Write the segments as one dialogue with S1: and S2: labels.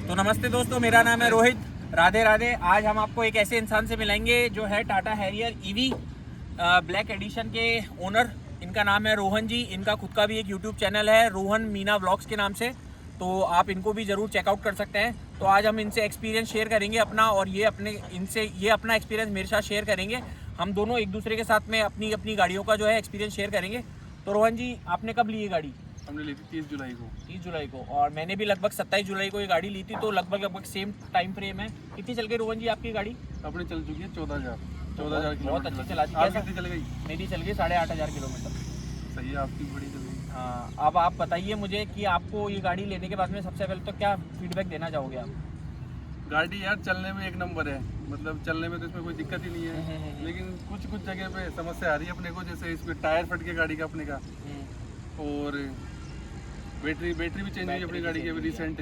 S1: तो नमस्ते दोस्तों, मेरा नाम है रोहित। राधे राधे। आज हम आपको एक ऐसे इंसान से मिलाएंगे जो है Tata Harrier EV black edition के ओनर। इनका नाम है रोहन जी। इनका खुद का भी एक यूट्यूब चैनल है, रोहन मीना व्लॉग्स के नाम से, तो आप इनको भी ज़रूर चेकआउट कर सकते हैं। तो आज हम इनसे एक्सपीरियंस शेयर करेंगे अपना, और ये अपना एक्सपीरियंस मेरे साथ शेयर करेंगे। हम दोनों एक दूसरे के साथ में अपनी अपनी गाड़ियों का जो है एक्सपीरियंस शेयर करेंगे। तो रोहन जी, आपने कब ली ये गाड़ी?
S2: हमने ली थी 30 जुलाई को।
S1: 30 जुलाई को, और मैंने भी लगभग 27 जुलाई को ये गाड़ी ली थी, तो लगभग सेम टाइम फ्रेम है। कितनी चल गई रोहन जी आपकी गाड़ी?
S2: अपनी चल चुकी है 14,000
S1: बहुत
S2: किलोमीटर।
S1: अच्छी चला दी।
S2: आप कितनी चल गई?
S1: मेरी चल गई 8,500 किलोमीटर।
S2: सही है, आपकी बड़ी चल गई।
S1: हाँ, अब आप बताइए मुझे कि आपको ये गाड़ी लेने के बाद में सबसे पहले तो क्या फीडबैक देना चाहोगे आप?
S2: गाड़ी यार चलने में एक नंबर है, मतलब चलने में तो इसमें कोई दिक्कत ही नहीं है। लेकिन कुछ जगह पे समस्या आ रही है अपने को, जैसे इसमें टायर फट गया गाड़ी का अपने का, और बैटरी भी चेंज हुई अपनी गाड़ी की अभी रिसेंट।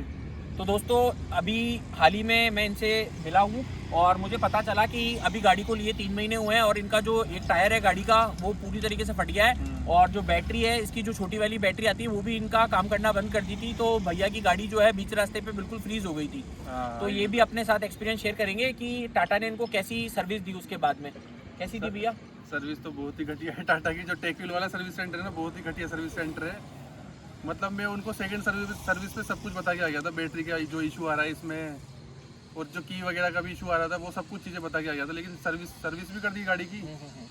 S1: तो दोस्तों, अभी हाल ही में मैं इनसे मिला हूँ और मुझे पता चला कि अभी गाड़ी को लिए 3 महीने हुए हैं और इनका जो एक टायर है गाड़ी का वो पूरी तरीके से फट गया है, और जो बैटरी है इसकी, जो छोटी वाली बैटरी आती है, वो भी इनका काम करना बंद कर दी थी। तो भैया की गाड़ी जो है बीच रास्ते पे बिल्कुल फ्रीज हो गई थी। तो ये भी अपने साथ एक्सपीरियंस शेयर करेंगे कि टाटा ने इनको कैसी सर्विस दी उसके बाद में। कैसी दी भैया?
S2: सर्विस तो बहुत ही घटिया है। टाटा की जो टेकविल वाला सर्विस सेंटर है ना, बहुत ही घटिया सर्विस सेंटर है। मतलब मैं उनको सेकंड सर्विस पे सब कुछ बता के आ गया था। बैटरी का जो इशू आ रहा है इसमें, और जो की वगैरह का भी इशू आ रहा था, वो सब कुछ चीज़ें बता के आ गया था। लेकिन सर्विस भी कर दी गाड़ी की,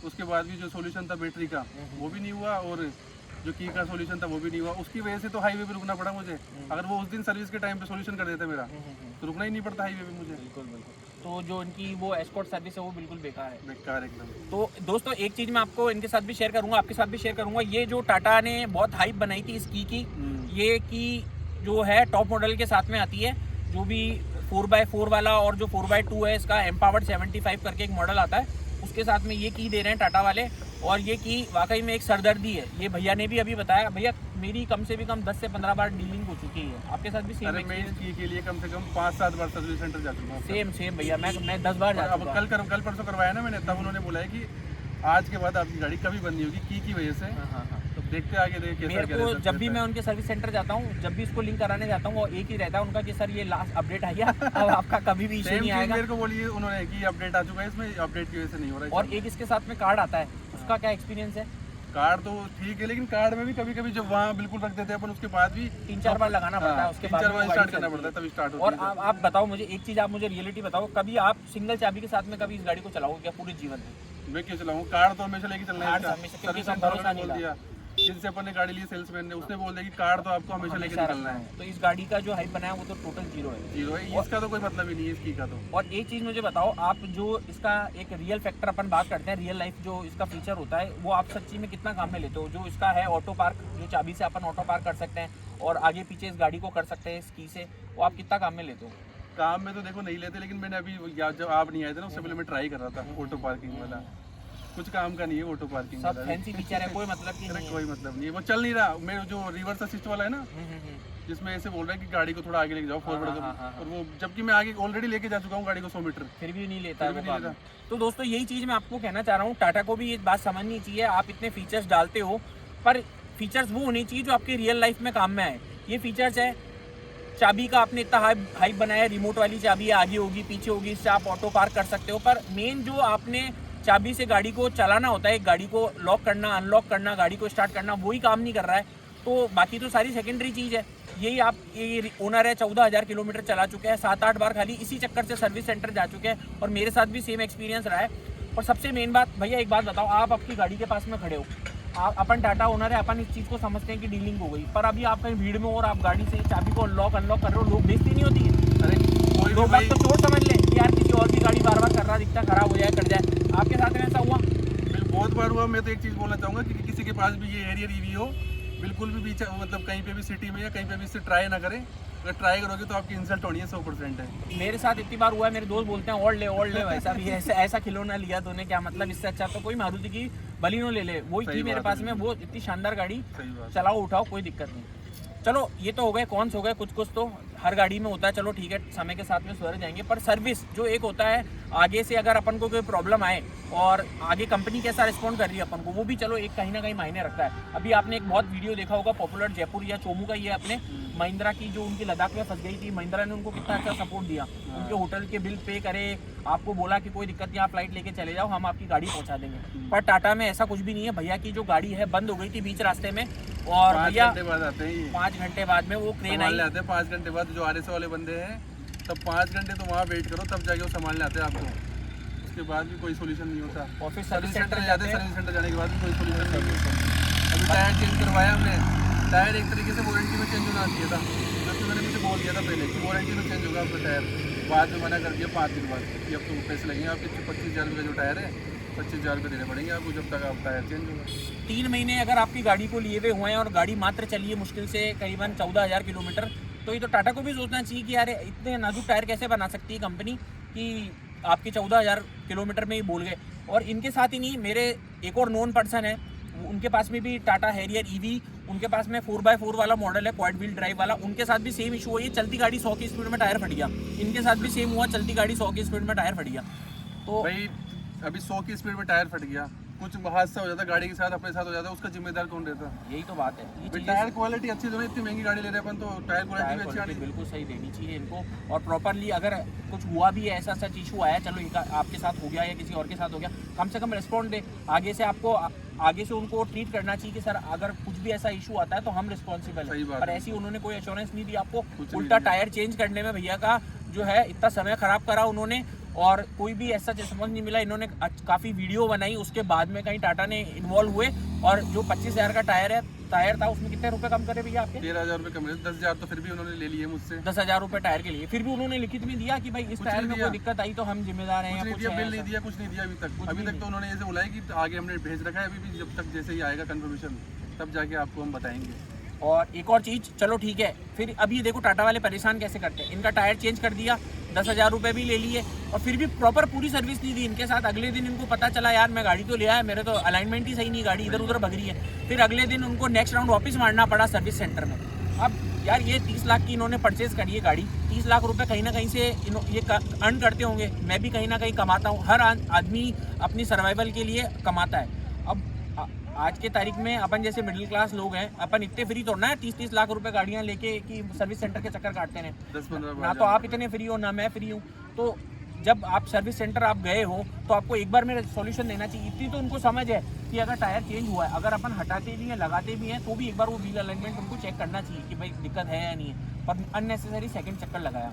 S2: उसके बाद भी जो सोल्यूशन था बैटरी का वो भी नहीं हुआ, और जो की का सोल्यूशन था वो भी नहीं हुआ। उसकी वजह से तो हाईवे पे रुकना पड़ा मुझे। अगर वो उस दिन सर्विस के टाइम पे सोल्यूशन कर देता मेरा, तो रुकना ही नहीं पड़ता हाईवे पे मुझे।
S1: बिल्कुल। तो जो इनकी वो एस्कॉर्ट सर्विस है वो बिल्कुल बेकार है।
S2: बेकार एकदम।
S1: तो दोस्तों, एक चीज़ मैं आपको इनके साथ भी शेयर करूंगा, आपके साथ भी शेयर करूंगा। ये जो टाटा ने बहुत हाइप बनाई थी इस की ये की जो है टॉप मॉडल के साथ में आती है, जो भी 4x4 वाला और जो 4x2 है, इसका एम्पावर्ड 75 करके एक मॉडल आता है, उसके साथ में ये की दे रहे हैं टाटा वाले। और ये की वाकई में एक सरदर्दी है। ये भैया ने भी अभी बताया, भैया मेरी कम से भी कम 10 से 15 बार डीलिंग हो चुकी है। आपके साथ भी सेम?
S2: अरे मैं इस की के लिए कम से कम 5-7 बार सर्विस सेंटर जा चुका हूँ।
S1: सेम भैया, मैं 10 बार जा चुका हूँ।
S2: कल परसों करवाया ना मैंने, तब उन्होंने बोला है कि आज के बाद आपकी गाड़ी कभी बंद नहीं होगी की वजह से।
S1: हाँ।
S2: तो देखते आगे
S1: मेरे को जब भी मैं उनके सर्विस सेंटर जाता हूँ, जब भी इसको लिंक कराने जाता हूँ, वो एक ही रहता है उनका कि सर ये लास्ट अपडेट आ गया, अब आपका कभी भी इशू नहीं आएगा।
S2: मेरे को बोलिए उन्होंने कि अपडेट आ चुका है, इसमें अपडेट की वजह से नहीं हो रहा है।
S1: और एक इसके साथ में कार्ड आता है, उसका क्या एक्सपीरियंस है?
S2: कार्ड तो ठीक है, लेकिन कार्ड में भी कभी कभी जब वहाँ बिल्कुल रख देते हैं अपन, उसके बाद भी
S1: 3-4 बार लगाना पड़ता है। उसके बाद
S2: 3-4 बार स्टार्ट करना पड़ता है, तब स्टार्ट होती है।
S1: और आप बताओ मुझे एक चीज़, आप मुझे रियलिटी बताओ, कभी आप सिंगल चाबी के साथ में कभी इस गाड़ी को चलाओगे क्या पूरे जीवन में?
S2: मैं क्यों चलाऊँ? कार्ड तो हमेशा लेके चलना है।
S1: क्योंकि सब भरोसा नहीं
S2: दिया, जिनसे अपन ने गाड़ी ली सेल्समैन ने, उसने बोल दिया कि कार्ड तो आपको हमेशा लेके चलना है।
S1: तो इस गाड़ी का जो हाइप बनाया वो तो टोटल जीरो है।
S2: इसका तो कोई मतलब ही नहीं है इसकी का तो।
S1: और एक चीज़ मुझे बताओ, आप जो इसका एक रियल फैक्टर अपन बात करते हैं, रियल लाइफ जो इसका फीचर होता है, वो आप सच्ची में कितना काम में लेते हो? जो इसका है ऑटो पार्क, जो चाबी से अपन ऑटो पार्क कर सकते हैं और आगे पीछे इस गाड़ी को कर सकते हैं इस की से, वो आप कितना काम में लेते हो?
S2: काम में तो देखो नहीं लेते, लेकिन मैंने अभी जब आप नहीं आए थे ना, उससे पहले मैं ट्राई कर रहा था ऑटो पार्किंग वाला। कुछ काम का नहीं है ऑटो पार्किंग
S1: सब फैंसी फीचर है, कोई मतलब की नहीं है।
S2: कोई मतलब नहीं है, वो चल नहीं रहा। मेरा जो रिवर्स असिस्ट वाला है ना, जिसमें ऐसे बोल रहा है कि गाड़ी को थोड़ा आगे लेके जाओ, फॉरवर्ड करो, और वो जबकि मैं आगे ऑलरेडी लेके जा चुका हूँ गाड़ी को 100 मीटर,
S1: फिर भी नहीं लेता है वो काम। तो दोस्तों, यही चीज़ मैं आपको कहना चाह रहा हूँ, टाटा को भी ये बात समझनी चाहिए। आप इतने फीचर्स डालते हो, पर फीचर्स वो होने चाहिए जो आपकी रियल लाइफ में काम में आए। ये फीचर्स है, चाबी का आपने इतना हाइप बनाया, रिमोट वाली चाबी आगे होगी पीछे होगी, इससे आप ऑटो पार्क कर सकते हो, पर मेन जो आपने चाबी से गाड़ी को चलाना होता है, गाड़ी को लॉक करना, अनलॉक करना, गाड़ी को स्टार्ट करना, वही काम नहीं कर रहा है। तो बाकी तो सारी सेकेंडरी चीज़ है। यही आप, ये ओनर है, 14,000 किलोमीटर चला चुके हैं, 7-8 बार खाली इसी चक्कर से सर्विस सेंटर जा चुके हैं, और मेरे साथ भी सेम एक्सपीरियंस रहा है। और सबसे मेन बात भैया, एक बात बताओ, आप आपकी गाड़ी के पास में खड़े हो, आप अपन टाटा ओनर है, अपन इस चीज़ को समझते हैं कि डीलिंग हो गई, पर अभी आप कहीं भीड़ में हो और आप गाड़ी से चाबी को लॉक अनलॉक कर रहे हो, लोग बेइज्जती नहीं होती है?
S2: अरे कोई
S1: लोग बात तो चोर समझ ले कि यार किसी और की गाड़ी बार बार कर रहा दिखता, खराब हो जाए, कट जाए। आपके साथ में ऐसा हुआ?
S2: बहुत बार हुआ। मैं तो एक चीज़ बोलना चाहूँगा कि किसी के पास भी ये हैरियर ईवी हो, बिल्कुल भी बीच, मतलब कहीं पे भी सिटी में या कहीं पे भी इससे ट्राई ना करें। अगर ट्राई करोगे तो आपकी इंसल्ट होनी है 100% है।
S1: मेरे साथ इतनी बार हुआ है, मेरे दोस्त बोलते हैं ओढ़ ले वैसा भी ऐसा खिलौना लिया तूने, क्या मतलब, इससे अच्छा तो कोई मारुति की बलिनो ले ले। वही थी मेरे पास में, वो इतनी शानदार गाड़ी, चलाओ उठाओ कोई दिक्कत नहीं। चलो, ये तो हो गए कौन हो गए कुछ तो। हर गाड़ी में होता है, चलो ठीक है समय के साथ में सुधर जाएंगे, पर सर्विस जो एक होता है आगे से अगर अपन को कोई प्रॉब्लम आए और आगे कंपनी कैसा रिस्पॉन्ड कर रही है अपन को, वो भी चलो एक कहीं ना कहीं मायने रखता है। अभी आपने एक बहुत वीडियो देखा होगा पॉपुलर जयपुर या चोमू का, ये अपने महिंद्रा की जो उनकी लद्दाख में फंस गई थी, महिंद्रा ने उनको कितना अच्छा सपोर्ट दिया, उनके होटल के बिल पे करे, आपको बोला कि कोई दिक्कत नहीं आप फ्लाइट लेके चले जाओ, हम आपकी गाड़ी पहुंचा देंगे। पर टाटा में ऐसा कुछ भी नहीं है। भैया की जो गाड़ी है बंद हो गई थी बीच रास्ते में, और
S2: 5
S1: भैया
S2: घंटे बाद आते हैं,
S1: 5 घंटे बाद में वो क्रेन आई,
S2: आते हैं 5 घंटे बाद। जो RS वाले बंदे हैं तब 5 घंटे तो वहाँ वेट करो, तब जाके वो संभालने आते हैं आपको। उसके बाद भी कोई सोल्यूशन नहीं होता।
S1: और फिर
S2: सर्विस सेंटर जाते हैं, सर्विस सेंटर जाने के बाद भी कोई सोल्यूशन नहीं होता। अभी टायर चेंज करवाया हमने, टायर एक तरीके से वारंटी में चेंज होना चाहिए था, जबकि मैंने मुझे बोल दिया था पहले कि वारंटी में चेंज होगा आपका टायर, बाद में मना कर दिया 5 दिन बाद कि अब तो पैसे लगेंगे आपके 25,000 रुपये का जो टायर है 25,000 रुपये देने पड़ेंगे आपको जब तक आप टायर चेंज होगा।
S1: 3 महीने अगर आपकी गाड़ी को लिए हुए हुए हैं और गाड़ी मात्र चली है मुश्किल से करीबन 14,000 किलोमीटर, तो ये तो टाटा को भी सोचना चाहिए कि यार इतने नाजुक टायर कैसे बना सकती है कंपनी कि आपके 14,000 किलोमीटर में ही बोल गए। और इनके साथ ही नहीं, मेरे एक और नोन पर्सन है, उनके पास में भी टाटा हैरियर EV, उनके पास में 4x4 वाला मॉडल है, क्वाड व्हील ड्राइव वाला, उनके साथ भी सेम इशू हुआ, ये चलती गाड़ी 100 की स्पीड में टायर फट गया, इनके साथ भी सेम हुआ, चलती गाड़ी 100 की स्पीड में टायर फट गया। तो
S2: भाई अभी 100 की स्पीड में टायर फट गया, कुछ हादसा हो जाता गाड़ी के साथ, अपने साथ हो जाता, उसका जिम्मेदार कौन रहता?
S1: यही तो बात है। ये चीज़ें
S2: टायर क्वालिटी अच्छी तो, इतनी महंगी गाड़ी ले रहे हैं अपन, तो टायर क्वालिटी भी अच्छी आनी
S1: बिल्कुल सही देनी चाहिए इनको। और प्रॉपरली अगर कुछ हुआ भी है, ऐसा सच इशू आया, चलो एक आपके साथ हो गया या किसी और के साथ हो गया, कम से कम रिस्पॉन्ड दे आगे से, आपको आगे से उनको ट्रीट करना चाहिए कि सर अगर कुछ भी ऐसा इशू आता है तो हम रिस्पॉन्सिबल है। पर ऐसी उन्होंने कोई एश्योरेंस नहीं दी आपको, उल्टा टायर चेंज करने में भैया का जो है इतना समय खराब करा उन्होंने, और कोई भी ऐसा रिस्पॉन्स नहीं मिला। इन्होंने काफ़ी वीडियो बनाई, उसके बाद में कहीं टाटा ने इन्वॉल्व हुए, और जो 25,000 का टायर था उसमें कितने रुपए कम करे भैया आपके?
S2: 13,000 रुपये कम है, 10,000 तो फिर भी उन्होंने ले लिए मुझसे,
S1: 10,000 रुपए टायर के लिए। फिर भी उन्होंने लिखित में दिया कि भाई इस टायर में कोई दिक्कत आई तो हम जिम्मेदार हैं, या कुछ
S2: बिल नहीं दिया, कुछ नहीं दिया अभी तक। अभी तक तो उन्होंने ऐसे बोला है कि आगे हमने भेज रखा है, अभी भी जब तक जैसे ही आएगा कंफर्मेशन तब जाके आपको हम बताएंगे।
S1: और एक और चीज़, चलो ठीक है, फिर अभी ये देखो टाटा वाले परेशान कैसे करते हैं, इनका टायर चेंज कर दिया, 10,000 रुपये भी ले लिए, और फिर भी प्रॉपर पूरी सर्विस नहीं दी इनके साथ। अगले दिन इनको पता चला यार मैं गाड़ी तो ले आया, मेरे तो अलाइनमेंट ही सही नहीं, गाड़ी इधर उधर भग रही है। फिर अगले दिन उनको नेक्स्ट राउंड वापस मारना पड़ा सर्विस सेंटर में। अब यार ये 30 लाख की इन्होंने परचेज करी है गाड़ी, 30 लाख रुपए कहीं ना कहीं से ये अर्न करते होंगे, मैं भी कहीं ना कहीं कमाता हूँ, हर आदमी अपनी सर्वाइवल के लिए कमाता है। अब आज के तारीख में अपन जैसे मिडिल क्लास लोग हैं, अपन इतने फ्री तो ना है 30-30 लाख रुपए गाड़ियां लेके कि सर्विस सेंटर के चक्कर काटते हैं।
S2: 10-15
S1: ना तो आप इतने फ्री हो ना मैं फ्री हूँ। तो जब आप सर्विस सेंटर आप गए हो तो आपको एक बार मेरा सॉल्यूशन देना चाहिए। इतनी तो उनको समझ है कि अगर टायर चेंज हुआ है, अगर अपन हटाते भी हैं लगाते भी हैं, तो भी एक बार वो व्हील अलाइनमेंट उनको चेक करना चाहिए कि भाई दिक्कत है या नहीं है। पर अननेसेसरी सेकंड चक्कर लगाया,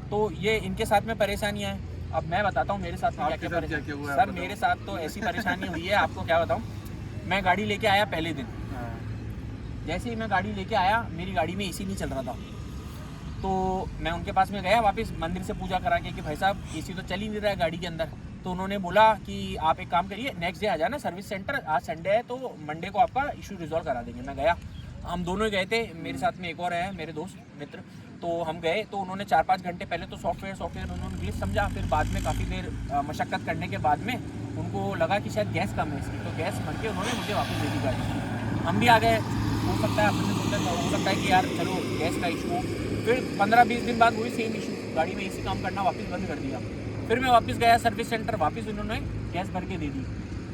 S1: तो ये इनके साथ में परेशानियाँ हैं। अब मैं बताता हूँ मेरे साथ में क्या क्या परेशानी। सर मेरे साथ तो ऐसी परेशानी हुई है, आपको क्या बताऊँ। मैं गाड़ी लेके आया पहले दिन, जैसे ही मैं गाड़ी लेके आया मेरी गाड़ी में AC नहीं चल रहा था, तो मैं उनके पास में गया वापस मंदिर से पूजा करा के कि भाई साहब AC तो चल ही नहीं रहा है गाड़ी के अंदर। तो उन्होंने बोला कि आप एक काम करिए, नेक्स्ट डे आ जाना सर्विस सेंटर, आज संडे है तो मंडे को आपका इशू रिजॉल्व करा देंगे। मैं गया, हम दोनों ही गए थे, मेरे साथ में एक और है मेरे दोस्त मित्र, तो हम गए। तो उन्होंने 4-5 घंटे पहले तो सॉफ्टवेयर उन्होंने ग्लिच समझा, फिर बाद में काफ़ी देर मशक्क़त करने के बाद में उनको लगा कि शायद गैस कम है इसकी, तो गैस भर के उन्होंने मुझे वापस दे दी गाड़ी। हम भी आ गए, हो सकता है आपने सोचा हो सकता है कि यार चलो गैस का इशू हो। फिर 15-20 दिन बाद वही सेम इशू, गाड़ी में AC काम करना वापस बंद कर दिया। फिर मैं वापस गया सर्विस सेंटर, वापस उन्होंने गैस भर के दे दी।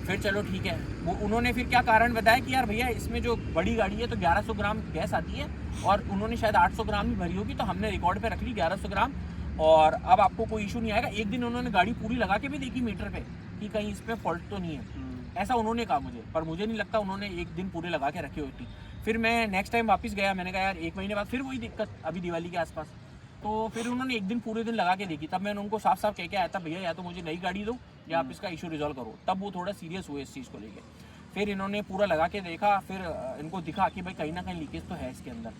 S1: फिर चलो ठीक है, वो उन्होंने फिर क्या कारण बताया कि यार भैया इसमें जो बड़ी गाड़ी है तो 1100 ग्राम गैस आती है, और उन्होंने शायद 800 ग्राम ही भरी होगी, तो हमने रिकॉर्ड पे रख ली 1100 ग्राम, और अब आपको कोई इशू नहीं आएगा। एक दिन उन्होंने गाड़ी पूरी लगा के भी देखी मीटर पे कि कहीं इस पर फॉल्ट तो नहीं है, ऐसा उन्होंने कहा मुझे, पर मुझे नहीं लगता उन्होंने एक दिन पूरे लगा के रखी होती। फिर मैं नेक्स्ट टाइम वापस गया, मैंने कहा यार 1 महीने बाद फिर वही दिक्कत, अभी दिवाली के आसपास, तो फिर उन्होंने एक दिन पूरे दिन लगा के देखी। तब मैंने उनको साफ साफ कह के आया था भैया या तो मुझे नई गाड़ी दो या आप इसका इशू रिजॉल्व करो। तब वो थोड़ा सीरियस हुए इस चीज़ को लेके। फिर इन्होंने पूरा लगा के देखा, फिर इनको दिखा कि भाई कहीं ना कहीं लीकेज तो है इसके अंदर।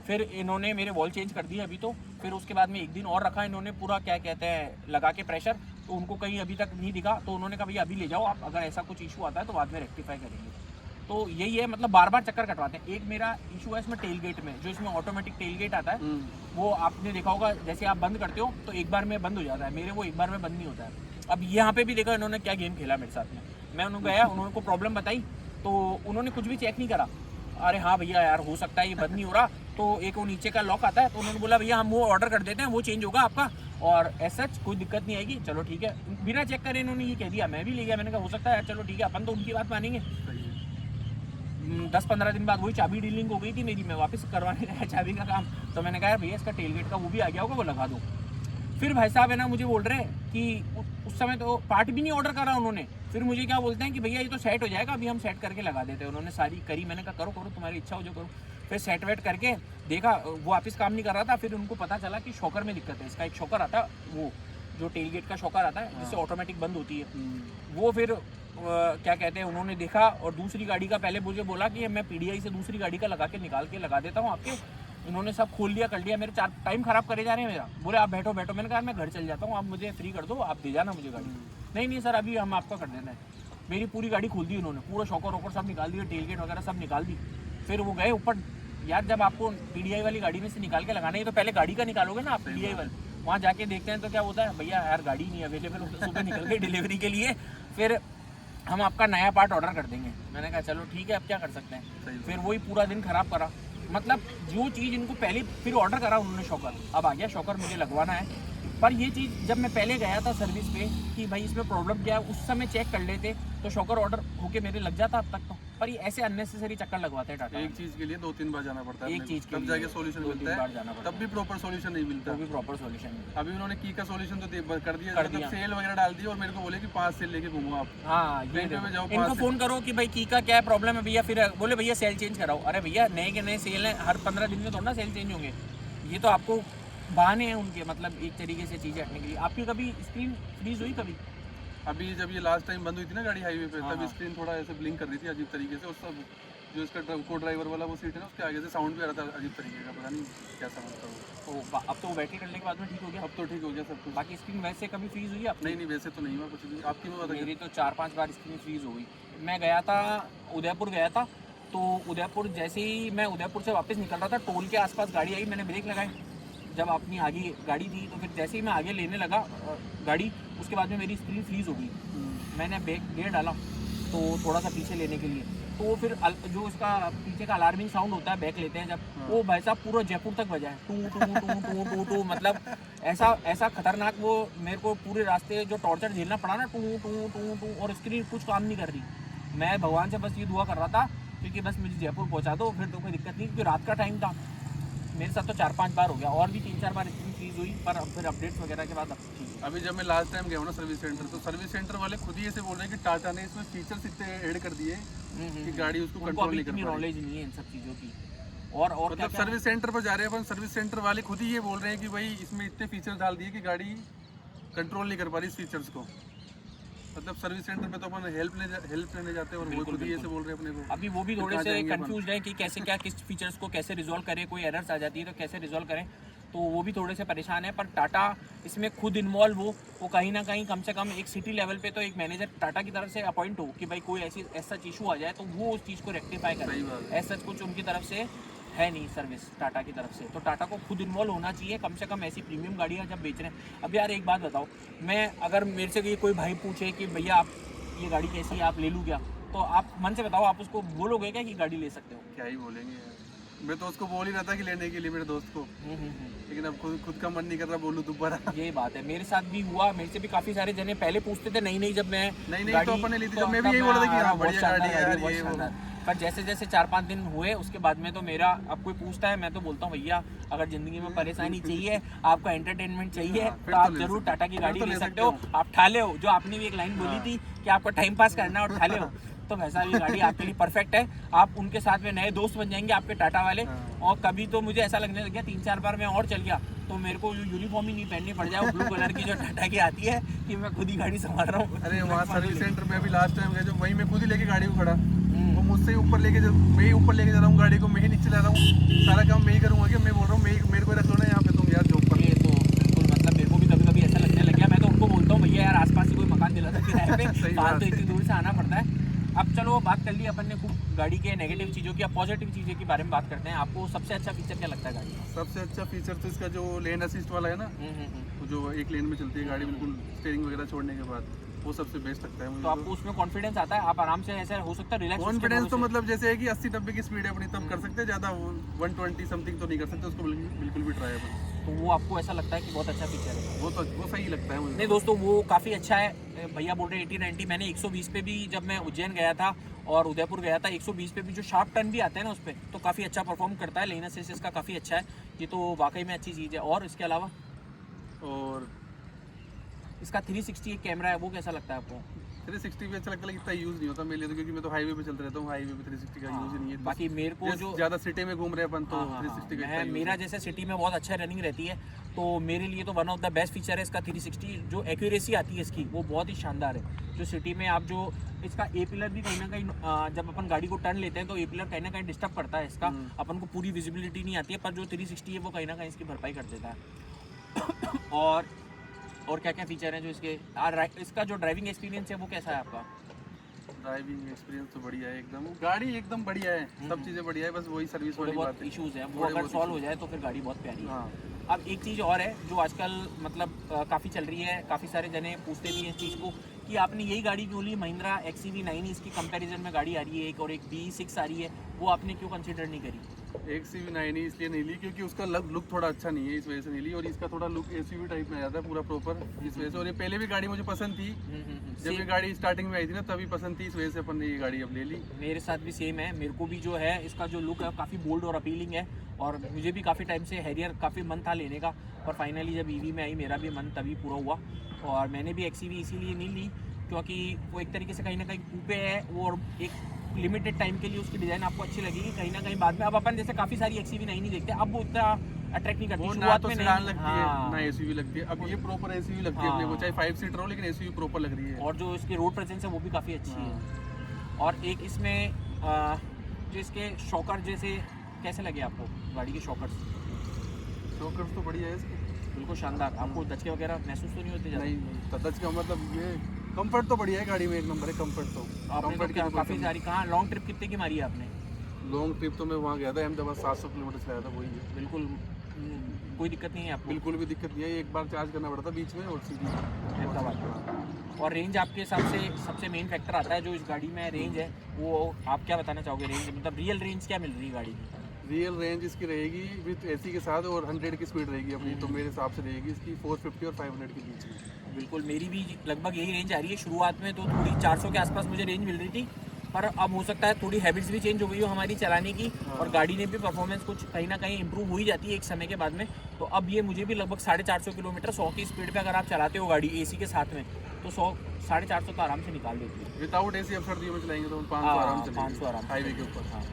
S1: फिर इन्होंने मेरे वॉल चेंज कर दिए अभी तो। फिर उसके बाद में एक दिन और रखा इन्होंने पूरा क्या कहते हैं लगा के प्रेशर, तो उनको कहीं अभी तक नहीं दिखा, तो उन्होंने कहा भैया अभी ले जाओ आप, अगर ऐसा कुछ इशू आता है तो बाद में रेक्टिफाई करेंगे। तो यही है, मतलब बार बार चक्कर कटवाते हैं। एक मेरा इशू है इसमें टेल गेट में, जो इसमें ऑटोमेटिक टेल गेट आता है, वो आपने देखा होगा जैसे आप बंद करते हो तो एक बार में बंद हो जाता है, मेरे वो एक बार में बंद नहीं होता है। अब यहाँ पे भी देखो इन्होंने क्या गेम खेला मेरे साथ में। मैं उन्होंने गया, उन्होंने को प्रॉब्लम बताई, तो उन्होंने कुछ भी चेक नहीं करा। अरे हाँ भैया यार हो सकता है ये बंद नहीं हो रहा, तो एक वो नीचे का लॉक आता है, तो उन्होंने बोला भैया हम वो ऑर्डर कर देते हैं, वो चेंज होगा आपका और ऐसा कोई दिक्कत नहीं आएगी। चलो ठीक है, बिना चेक करे इन्होंने ये कह दिया, मैं भी ले गया। मैंने कहा हो सकता है यार, चलो ठीक है, अपन तो उनकी बात मानेंगे।
S2: सही है।
S1: 10-15 दिन बाद वही चाबी डीलिंग हो गई थी मेरी, मैं वापस करवाने गया चाबी का काम, तो मैंने कहा यार भैया इसका टेलगेट का वो भी आ गया होगा, वो लगा दो। फिर भाई साहब है ना मुझे बोल रहे हैं कि उस समय तो पार्ट भी नहीं ऑर्डर करा उन्होंने, फिर मुझे क्या बोलते हैं कि भैया ये तो सेट हो जाएगा, अभी हम सेट करके लगा देते हैं। उन्होंने सारी करी, मैंने कहा करो करो, तुम्हारी इच्छा हो जो करो। फिर सेट वेट करके देखा, वो वापस काम नहीं कर रहा था। फिर उनको पता चला कि शॉकर में दिक्कत है, इसका एक शॉकर आता है, वो जो टेल गेट का शॉकर आता है जिससे ऑटोमेटिक बंद होती है, वो फिर क्या कहते हैं, उन्होंने देखा और दूसरी गाड़ी का पहले मुझे बोला कि मैं पीडीआई से दूसरी गाड़ी का लगा के निकाल के लगा देता हूँ आपके। इन्होंने सब खोल लिया कर लिया, मेरे 4 टाइम खराब करे जा रहे हैं मेरा। बोले आप बैठो बैठो, मैंने कहा मैं घर चल जाता हूँ, आप मुझे फ्री कर दो, आप दे जाना मुझे गाड़ी। नहीं नहीं सर अभी हम आपका कर देना है। मेरी पूरी गाड़ी खोल दी उन्होंने, पूरा शॉकर वॉकर सब निकाल दिया, टेल गेट वगैरह सब निकाल दी। फिर वो गए ऊपर। यार जब आपको पीडीआई वाली गाड़ी में से निकाल के लगाना है तो पहले गाड़ी का निकालोगे ना आप, पीडीआई वाली वहाँ जाके देखते हैं तो क्या होता है, भैया यार गाड़ी नहीं अवेलेबल, सुबह निकल गई डिलीवरी के लिए, फिर हम आपका नया पार्ट ऑर्डर कर देंगे। मैंने कहा चलो ठीक है, अब क्या कर सकते हैं। फिर वही पूरा दिन खराब करा, मतलब जो चीज़ इनको पहले फिर ऑर्डर करा उन्होंने शॉकर, अब आ गया शॉकर, मुझे लगवाना है। पर ये चीज़ जब मैं पहले गया था सर्विस पे कि भाई इसमें प्रॉब्लम क्या है, उस समय चेक कर लेते तो शॉकर ऑर्डर होके मेरे लग जाता अब तक तो। पर ये ऐसे अननेसेसरी चक्कर लगवाते हैं टाटा।
S2: एक चीज़ के लिए 2-3 बार जाना पड़ता है,
S1: एक चीज़
S2: तब जाके सोल्यूशन मिलता है,
S1: जाना पड़ता
S2: तब भी प्रॉपर सोल्यूशन नहीं मिलता,
S1: है, भी प्रॉपर सोल्यूशन।
S2: अभी उन्होंने की का सोल्यूशन तो कर दिया,
S1: कर
S2: मतलब
S1: दिया।
S2: सेल वगैरह डाल दी और मेरे को बोले कि 5 सेल लेके घूमो आप।
S1: हाँ ये
S2: बैंक में जाओ,
S1: इनको फ़ोन करो कि भाई की का क्या प्रॉब्लम है भैया, फिर बोले भैया सेल चेंज कराओ। अरे भैया नए के नए सेल हैं, हर 15 दिन में थोड़ा ना सेल चेंज होंगे, ये तो आपको बहाने हैं उनके, मतलब एक तरीके से चीज़ें हटने के लिए। आपकी कभी स्क्रीन फ्रीज हुई कभी?
S2: अभी जब ये लास्ट टाइम बंद हुई थी ना गाड़ी हाईवे पे,
S1: हाँ,
S2: तब
S1: हाँ।
S2: स्क्रीन थोड़ा ऐसे ब्लिंक कर रही थी अजीब तरीके से, और सब जो इसका को ड्राइवर वाला वो सीट है ना, उसके आगे से साउंड भी आ रहा था अजीब तरीके का, पता नहीं क्या साउंड था वो।
S1: तो अब तो बैटरी करने के बाद में ठीक हो गया।
S2: अब तो ठीक हो गया सब कुछ।
S1: बाकी स्क्रीन वैसे कभी फ्रीज हुई आपकी?
S2: नहीं वैसे तो नहीं हुआ कुछ भी। आपकी में बता।
S1: मेरी तो 4-5 बार स्क्रीन फ्रीज हो गई। मैं गया था उदयपुर गया था, तो उदयपुर जैसे ही मैं उदयपुर से वापस निकल रहा था, टोल के आसपास गाड़ी आई, मैंने ब्रेक लगाई, जब अपनी आगे गाड़ी थी तो फिर जैसे ही मैं आगे लेने लगा गाड़ी, उसके बाद में मेरी स्क्रीन फ्रीज हो गई। मैंने ब्रेक गियर डाला तो थोड़ा सा पीछे लेने के लिए, तो फिर जो उसका पीछे का अलार्मिंग साउंड होता है बैक लेते हैं जब, वो भाई साहब पूरा जयपुर तक बजा है, two two two two two two, मतलब ऐसा खतरनाक, वो मेरे को पूरे रास्ते जो टॉर्चर झेलना पड़ा ना, टू टू टू टू, और स्क्रीन कुछ काम नहीं कर रही। मैं भगवान से बस ये दुआ कर रहा था क्योंकि बस मुझे जयपुर पहुंचा दो, फिर तो कोई दिक्कत नहीं, क्योंकि रात का टाइम था। मेरे साथ तो 4-5 बार हो गया, और भी 3-4 बार स्क्रीन फ्रीज हुई, पर फिर अपडेट्स वगैरह के बाद अब ठीक है।
S2: अभी जब मैं लास्ट टाइम गया हूँ ना सर्विस सेंटर, तो सर्विस सेंटर वाले खुद ही ऐसे बोल रहे हैं कि टाटा ने इसमें फीचर्स इतने ऐड कर दिए कि गाड़ी उसको कंट्रोल नहीं कर पा रही।
S1: नॉलेज नहीं है इन सब चीज़ों की। और
S2: मतलब सर्विस सेंटर पर जा रहे हैं अपन, सर्विस सेंटर वाले खुद ही ये बोल रहे हैं कि भाई इसमें इतने फीचर्स डाल दिए कि गाड़ी कंट्रोल नहीं कर पा रही इस फीचर्स को। मतलब सर्विस सेंटर पे तो अपन हेल्प लेने जाते हैं और वो खुद ही ऐसे बोल रहे हैं अपने को।
S1: अभी वो भी थोड़े से कंफ्यूज हैं कि कैसे क्या किस फीचर्स को कैसे रिजॉल्व करें, कोई एरर्स आ जाती है तो कैसे रिजॉल्व करें, तो वो भी थोड़े से परेशान है। पर टाटा इसमें खुद इन्वॉल्व हो, वो कहीं ना कहीं कम से कम एक सिटी लेवल पे तो एक मैनेजर टाटा की तरफ से अपॉइंट हो कि भाई कोई ऐसा इशू आ जाए तो वो उस चीज़ को रेक्टिफाई करे। ऐसा कुछ उनकी तरफ से है नहीं सर्विस टाटा की तरफ से, तो टाटा को खुद इन्वॉल्व होना चाहिए कम से कम ऐसी प्रीमियम गाड़ियाँ जब बेच रहे हैं। अब यार एक बात बताओ, मैं अगर मेरे से कोई भाई पूछे कि भैया आप ये गाड़ी कैसी है, आप ले लूँ क्या, तो आप मन से बताओ, आप उसको बोलोगे क्या कि गाड़ी ले सकते हो?
S2: क्या ही बोलेंगे यार, मैं तो उसको बोल ही रहा था कि लेने के लिए मेरे दोस्त को, लेकिन अब खुद का मन नहीं कर रहा बोलूं दोबारा।
S1: यही बात है, मेरे साथ भी हुआ, मेरे से भी काफी सारे जने पहले पूछते थे, नहीं जब मैं
S2: नहीं तो अपन ने ली थी, जब मैं भी यही बोल रहा था कि हाँ बढ़िया गाड़ी है यार ये वो।
S1: पर जैसे जैसे 4-5 दिन हुए उसके बाद में तो मेरा, अब कोई पूछता है मैं तो बोलता हूँ भैया अगर जिंदगी में परेशानी चाहिए, आपको एंटरटेनमेंट चाहिए तो आप जरूर टाटा की गाड़ी ले सकते हो। आप ठाले हो, जो आपने भी एक लाइन बोली थी कि आपको टाइम पास करना है और ठाले हो, तो वैसा ये गाड़ी आपके लिए परफेक्ट है। आप उनके साथ में नए दोस्त बन जाएंगे आपके टाटा वाले। और कभी तो मुझे ऐसा लगने लग गया 3-4 बार मैं और चल गया तो मेरे को यूनिफॉर्म ही नहीं पहननी पड़ जाए, ब्लू कलर की जो टाटा की आती है कि मैं खुद ही गाड़ी संभाल रहा हूँ।
S2: अरे वहाँ सर्विस सेंटर में अभी लास्ट टाइम गए जो, वहीं मैं खुद ही लेके गाड़ी को खड़ा, वो मुझसे ऊपर लेके मैं ही ऊपर लेके जा रहा हूँ गाड़ी को, मैं ही नीचे ला रहा हूँ, सारा काम मैं ही करूँगा कि मैं बोल रहा हूँ मेरे को रख लो ना यहाँ पे तुम यार जॉब पर।
S1: ये तो बिल्कुल, मतलब मेरे को भी कभी कभी ऐसा लगने लग गया। मैं तो उनको बोलता हूँ भैया यार आसपास से कोई मकान दिला दो किराए पे, बात तो इतनी दूर से आना पड़ता है। अब चलो बात कर ली अपन ने खूब गाड़ी के नेगेटिव चीज़ों की, अब पॉजिटिव चीज़ों के बारे में बात करते हैं। आपको सबसे अच्छा फीचर क्या लगता है गाड़ी का?
S2: सबसे अच्छा फीचर तो इसका जो लेन असिस्ट वाला है ना, जो एक लेन में चलती है गाड़ी बिल्कुल स्टीयरिंग वगैरह छोड़ने के बाद, वो सबसे बेस्ट लगता है मुझे।
S1: तो आपको उसमें कॉन्फिडेंस आता है, आप आराम से ऐसा हो सकता है रिलैक्स।
S2: कॉन्फिडेंस तो मतलब जैसे है कि 80-90 की स्पीड है अपनी तब कर सकते हैं, ज़्यादा 120 समथिंग तो नहीं कर सकते, उसको बिल्कुल भी ट्राई है।
S1: तो वो आपको ऐसा लगता है कि बहुत अच्छा फीचर है?
S2: वो सही लगता है मुझे।
S1: नहीं दोस्तों, वो काफ़ी अच्छा है। भैया बोल रहे 80-90, मैंने 120 पे भी जब मैं उज्जैन गया था और उदयपुर गया था, 120 पे भी जो शार्प टर्न भी आते हैं ना उस पर, तो काफ़ी अच्छा परफॉर्म करता है। लेन असिस्ट इसका काफ़ी अच्छा है, ये तो वाकई में अच्छी चीज़ है। और इसके अलावा
S2: और
S1: इसका 360 एक कैमरा है, वो कैसा लगता है आपको?
S2: 360 भी अच्छा लगता है, लेकिन इतना यूज़ नहीं होता मेरे लिए तो, क्योंकि मैं तो हाईवे पे चलते रहता हूँ, हाईवे पे 360 का यूज़ ही नहीं है।
S1: बाकी मेरे को जो
S2: ज़्यादा सिटी में घूम रहे अपन तो
S1: हाँ,
S2: 360 का
S1: मैं मेरा जैसे सिटी में बहुत अच्छा रनिंग रहती है, तो मेरे लिए तो one of the best feature है इसका 360। जो एक्यूरेसी आती है इसकी वो बहुत ही शानदार है। जो सिटी में आप जो इसका ए पिलर भी कहीं ना कहीं जब अपन गाड़ी को टर्न लेते हैं तो ए पिलर कहीं ना कहीं डिस्टर्ब करता है इसका, अपन को पूरी विजिबिलिटी नहीं आती है, पर जो 360 है वो कहीं ना कहीं इसकी भरपाई कर देता है। और क्या क्या फीचर हैं जो इसका जो ड्राइविंग एक्सपीरियंस है वो कैसा है आपका?
S2: ड्राइविंग एक्सपीरियंस तो बढ़िया है एकदम, गाड़ी एकदम बढ़िया है, सब चीज़ें बढ़िया है, बस वही सर्विस वाली बात है।
S1: इश्यूज हैं वो अगर सॉल्व हो जाए तो फिर गाड़ी बहुत प्यारी है।
S2: हाँ।
S1: अब एक चीज़ और है जो आजकल मतलब काफ़ी चल रही है, काफ़ी सारे जने पूछते भी हैं इस चीज़ को कि आपने यही गाड़ी क्यों ली? महिंद्रा XCV9 इसकी कंपैरिजन में गाड़ी आ रही है एक, और एक BE6 आ रही है, वो आपने क्यों कंसिडर नहीं करी?
S2: XCV9 इसलिए नहीं ली क्योंकि उसका लुक थोड़ा अच्छा नहीं है, इस वजह से नहीं ली। और इसका थोड़ा लुक SUV टाइप में आ जाता है पूरा प्रॉपर, इस वजह से। और ये पहले भी गाड़ी मुझे पसंद थी, जब ये गाड़ी स्टार्टिंग में आई थी ना तभी पसंद थी, इस वजह से अपन ने ये गाड़ी अब ले ली।
S1: मेरे साथ भी सेम है, मेरे को भी जो है इसका जो लुक है काफ़ी बोल्ड और अपीलिंग है, और मुझे भी काफ़ी टाइम से हैरियर काफ़ी मन था लेने का, पर फाइनली जब EV में आई मेरा भी मन तभी पूरा हुआ। और मैंने भी XCV इसीलिए नहीं ली क्योंकि वो एक तरीके से कहीं ना कहीं कूपे है वो, और एक लिमिटेड टाइम के लिए उसकी डिज़ाइन आपको अच्छी लगेगी, कहीं ना कहीं बाद में अब अपन जैसे काफ़ी सारी XCV9 नहीं देखते, अब वो उतना अट्रैक्ट नहीं करती।
S2: वो ना
S1: शुरुआत
S2: तो
S1: में
S2: सेडान
S1: नहीं,
S2: लगती है ना SUV लगती है, अब ये प्रॉपर SUV लगती है अपने को, चाहे 5 सीटर हो लेकिन SUV प्रॉपर लग रही है।
S1: और जो इसकी रोड प्रेजेंस है वो भी काफ़ी अच्छी है। और एक इसमें जो इसके शॉकर जैसे कैसे लगे आपको गाड़ी के शॉकर्स?
S2: शॉकर्स तो बढ़िया है इसके,
S1: बिल्कुल शानदार। आपको धचके वगैरह महसूस तो नहीं होते ज़्यादा?
S2: नहीं टच का मतलब ये कंफर्ट तो बढ़िया है गाड़ी में, एक नंबर है कंफर्ट तो।
S1: आपने तो क्या काफ़ी सारी, कहाँ लॉन्ग ट्रिप कितने की मारी है आपने?
S2: लॉन्ग ट्रिप तो मैं वहाँ गया था अहमदाबाद, 700 किलोमीटर चलाया था, वही है।
S1: बिल्कुल कोई दिक्कत नहीं है आपको?
S2: बिल्कुल भी दिक्कत नहीं है, एक बार चार्ज करना पड़ता बीच में और सीधी
S1: अहमदाबाद। और रेंज आपके हिसाब से सबसे मेन फैक्टर आता है जो इस गाड़ी में रेंज है, वो आप क्या बताना चाहोगे? रेंज मतलब रियल रेंज क्या मिल रही है गाड़ी की?
S2: रियल रेंज इसकी रहेगी विद AC के साथ और 100 की स्पीड रहेगी अपनी, तो मेरे हिसाब से रहेगी इसकी 450 और 500 के बीच में।
S1: बिल्कुल मेरी भी लगभग यही रेंज आ रही है। शुरुआत में तो थोड़ी 400 के आसपास मुझे रेंज मिल रही थी, पर अब हो सकता है थोड़ी हैबिट्स भी चेंज हो गई हो हमारी चलाने की, और गाड़ी ने भी परफॉर्मेंस कुछ कहीं ना कहीं इंप्रूव हो ही जाती है एक समय के बाद में। तो अब ये मुझे भी लगभग 450 किलोमीटर 100 की स्पीड पे अगर आप चलाते हो गाड़ी AC के साथ में, तो 100-450 तो आराम से निकाल देती है।
S2: विदाउट AC अब सर्दियों में चलाएंगे तो 500 आराम से,
S1: 500 आराम
S2: हाईवे के ऊपर।
S1: हाँ।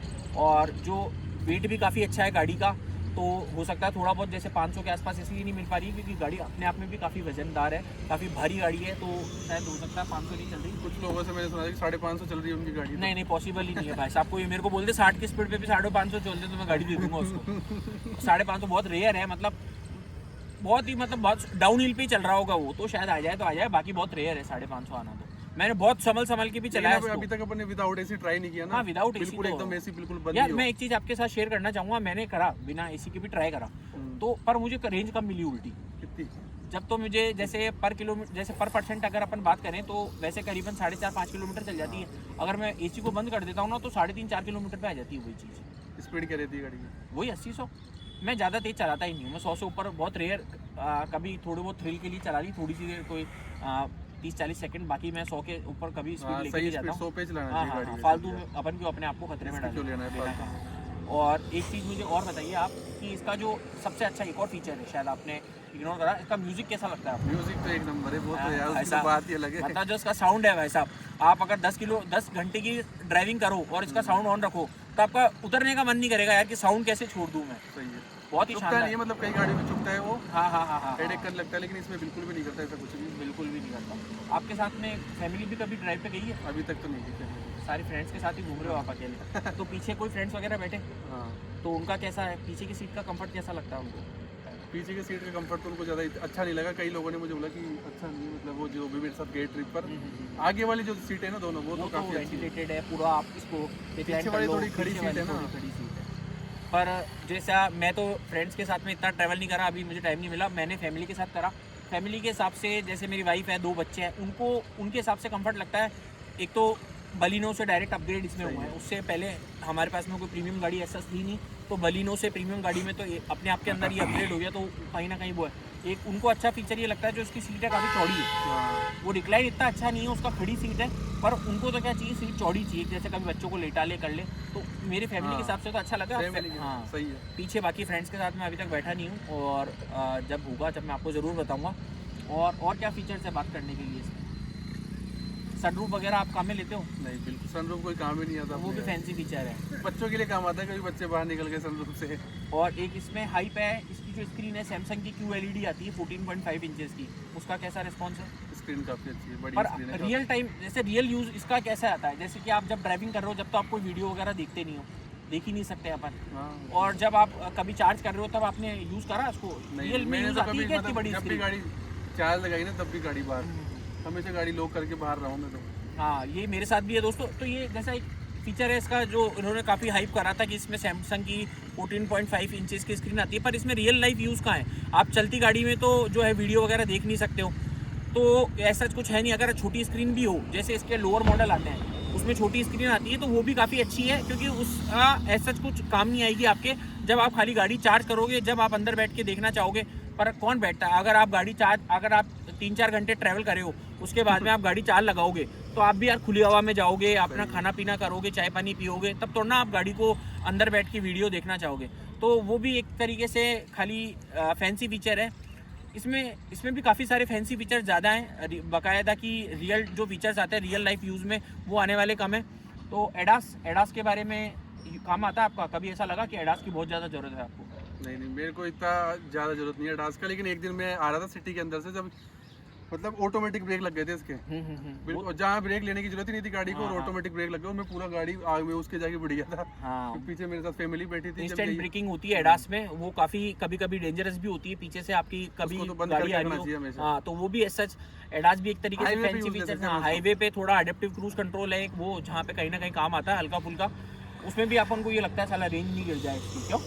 S1: और जो वेट भी काफ़ी अच्छा है गाड़ी का, तो हो सकता है थोड़ा बहुत जैसे 500 के आसपास इसलिए नहीं मिल पा रही क्योंकि गाड़ी अपने आप में भी काफ़ी वजनदार है, काफ़ी भारी गाड़ी है, तो शायद हो सकता है 500 नहीं चल रही।
S2: कुछ लोगों से मैंने सुना है कि 550 चल रही है उनकी गाड़ी।
S1: नहीं पॉसिबल ही नहीं है भाई साहब। कोई मेरे को बोल दे 60 की स्पीड पे भी 550 चल दे तो मैं गाड़ी दे दूंगा उसको। 550 बहुत रेयर है, मतलब बहुत डाउन हिल पे ही चल रहा होगा वो, तो शायद आ जाए तो आ जाए, बाकी बहुत रेयर है 550 आना। तो मैंने बहुत संभल के भी चलाया इसको।
S2: अभी तक अपन ने विदाउट AC ट्राई नहीं किया ना।
S1: हाँ, विदाउट AC
S2: बिल्कुल एकदम AC बिल्कुल बंद
S1: यार
S2: ही हो।
S1: मैं एक चीज़ आपके साथ शेयर करना चाहूँगा, मैंने करा बिना AC के भी ट्राई करा, तो पर मुझे रेंज कम मिली उल्टी।
S2: कितनी?
S1: जब तो मुझे जैसे पर किलोमीटर, जैसे पर परसेंट अगर अपन बात करें तो वैसे करीबन 4.5-5 किलोमीटर चल जाती है। अगर मैं AC को बंद कर देता हूँ ना तो 3.5-4 किलोमीटर पे आ जाती है वही चीज़।
S2: स्पीड क्या रहती है गाड़ी की?
S1: वही 80-100। मैं ज़्यादा तेज़ चलाता ही नहीं हूँ, मैं 100 से ऊपर बहुत रेयर, कभी थोड़ी बहुत थ्रिल के लिए चला ली थोड़ी सी देर, कोई 30-40 सेकंड, बाकी मैं 100 के ऊपर कभी स्पीड लेके नहीं जाता हूँ।
S2: 100 पे चलाना
S1: हाँ
S2: चाहिए गाड़ी।
S1: फालतू में अपन क्यों अपने आप को खतरे में
S2: क्यों लेना है
S1: डालना है। और एक चीज़ मुझे और बताइए आप कि इसका जो सबसे अच्छा एक और फीचर है, शायद आपने इग्नोर करा, इसका म्यूजिक कैसा लगता है आपको?
S2: म्यूजिक तो एक नंबर है, वो तो यार उसकी
S1: ऐसा-
S2: तो बात ही अलग है।
S1: मतलब जो इसका साउंड है भाई साहब, आप अगर 10 घंटे की ड्राइविंग करो और इसका साउंड ऑन रखो तो आपका उतरने का मन नहीं करेगा यार कि साउंड कैसे छोड़ दूं मैं।
S2: सही है,
S1: बहुत ही
S2: चुपता
S1: शानदार
S2: नहीं है, मतलब कई गाड़ी में चुपता है वो,
S1: हाँ
S2: हेडेक करने लगता है, लेकिन इसमें बिल्कुल भी नहीं करता ऐसा कुछ भी।
S1: बिल्कुल भी नहीं करता। आपके साथ में फैमिली भी कभी ड्राइव पे गई है?
S2: अभी तक तो नहीं किया।
S1: सारे फ्रेंड्स के साथ ही घूम रहे हो आप अकेले? तो पीछे कोई फ्रेंड्स वगैरह बैठे
S2: हाँ,
S1: तो उनका कैसा है, पीछे की सीट का कंफर्ट कैसा लगता है उनको?
S2: पीछे के सीट का कंफर्ट तो उनको ज़्यादा अच्छा नहीं लगा। कई लोगों ने मुझे बोला कि अच्छा नहीं, मतलब वो जो भी मेरे साथ गए ट्रिप पर, आगे वाली जो सीट है ना दोनों, वो तो काफ़ी अच्छी है।
S1: वेंटिलेटेड है पूरा, आप इसको
S2: पीछे वाली थोड़ी खड़ी सीट है ना।
S1: खड़ी सीट है। पर जैसा मैं तो फ्रेंड्स के साथ में इतना ट्रैवल नहीं करा, अभी मुझे टाइम नहीं मिला, मैंने फैमिली के साथ करा, फैमिली के हिसाब से, जैसे मेरी वाइफ है, 2 बच्चे हैं, उनको उनके हिसाब से कंफर्ट लगता है। एक तो बलिनो से डायरेक्ट अपग्रेड इसमें हुआ है, उससे पहले हमारे पास में कोई प्रीमियम गाड़ी ऐसा थी नहीं, तो बलिनो से प्रीमियम गाड़ी में तो अपने आप के अंदर ये अपग्रेड हो गया, तो कहीं ना कहीं वो है। एक उनको अच्छा फीचर ये लगता है जो इसकी सीट है काफ़ी चौड़ी है। वो रिक्लाइन इतना अच्छा नहीं है, उसका खड़ी सीट है, पर उनको तो क्या चाहिए, सीट चौड़ी चाहिए, जैसे कभी बच्चों को लेटा ले कर ले। तो मेरी फैमिली के हिसाब से तो अच्छा लगा। हाँ
S2: सही है।
S1: पीछे बाकी फ्रेंड्स के साथ मैं अभी तक बैठा नहीं हूँ, और जब होगा जब मैं आपको ज़रूर बताऊँगा। और क्या फीचर्स है बात करने के लिए इसमें? सनरूफ वगैरह आप काम में लेते हो?
S2: नहीं, बिल्कुल सनरूफ कोई काम ही नहीं आता।
S1: वो भी फैंसी फीचर है,
S2: बच्चों के लिए काम आता है, कभी बच्चे बाहर निकल गए सनरूफ से।
S1: और एक इसमें हाइप है, इसकी जो स्क्रीन है सैमसंग की QLED आती है 14.5 इंचेस की, उसका कैसा रिस्पॉन्स है?
S2: स्क्रीन काफ़ी अच्छी है, बड़ी
S1: पर
S2: स्क्रीन है।
S1: रियल टाइम जैसे रियल यूज़ इसका कैसा आता है? जैसे कि आप जब ड्राइविंग कर रहे हो, जब तो आप कोई वीडियो वगैरह देखते नहीं हो, देख ही नहीं सकते अपन,
S2: हाँ।
S1: और जब आप कभी चार्ज कर रहे हो तब आपने यूज़ करा उसको? रियल में यूज़ आती है क्या इतनी बड़ी
S2: जब भी
S1: स्क्रीन?
S2: गाड़ी चार्ज लगाई ना तब भी गाड़ी बाहर, हमेशा गाड़ी लॉक करके बाहर रहा हूँ मैं तो।
S1: हाँ, ये मेरे साथ भी है दोस्तों। तो ये जैसा एक फीचर है इसका जो इन्होंने काफ़ी हाइप करा था कि इसमें सैमसंग की 14.5 इंचेस की स्क्रीन आती है, पर इसमें रियल लाइफ यूज़ कहाँ है? आप चलती गाड़ी में तो जो है वीडियो वगैरह देख नहीं सकते हो, तो ऐसा कुछ है नहीं। अगर छोटी स्क्रीन भी हो, जैसे इसके लोअर मॉडल आते हैं उसमें छोटी स्क्रीन आती है, तो वो भी काफ़ी अच्छी है, क्योंकि उसका ऐसा कुछ काम नहीं आएगी आपके जब आप खाली गाड़ी चार्ज करोगे, जब आप अंदर बैठ के देखना चाहोगे। पर कौन बैठता है? अगर आप 3-4 घंटे ट्रैवल करे हो, उसके बाद में आप गाड़ी चार्ज लगाओगे, तो आप भी यार खुली हवा में जाओगे, अपना खाना पीना करोगे, चाय पानी पियोगे, तब तो ना आप गाड़ी को अंदर बैठ के वीडियो देखना चाहोगे। तो वो भी एक तरीके से खाली फैंसी फीचर है। इसमें भी काफ़ी सारे फैंसी फीचर ज़्यादा हैं, बाकायदा कि रियल जो फीचर्स आते हैं रियल लाइफ यूज़ में, वो आने वाले कम है। तो एडास के बारे में काम आता है आपका? कभी ऐसा लगा कि एडास की बहुत ज़्यादा ज़रूरत है आपको?
S2: नहीं, मेरे को इतना ज़्यादा ज़रूरत नहीं है डांस का, लेकिन एक दिन मैं आ रहा था सिटी के अंदर से, जब मतलब ऑटोमेटिक ब्रेक लग गए थे इसके, बिल्कुल, जहाँ ब्रेक लेने की जरूरत ही नहीं थी गाड़ी को, और ऑटोमेटिक ब्रेक लग गया, और मैं पूरा गाड़ी आग में उसके जाके बढ़ गया था।
S1: हाँ,
S2: पीछे मेरे साथ फैमिली बैठी थी।
S1: इंस्टेंट ब्रेकिंग होती है एडास में, वो कभी कभी डेंजरस भी होती है, पीछे से आपकी कभी गाड़ी आ रही हो। हाँ, तो वो भी सच एडास भी एक तरीके से फैंसी फीचर है। हाईवे पे थोड़ा एडेप्टिव क्रूज कंट्रोल है एक, वो जहाँ पे कहीं ना कहीं काम आता है हल्का फुल्का। उसमें भी अपन को ये लगता है साला रेंज नहीं गिर जाए इसकी, क्यों?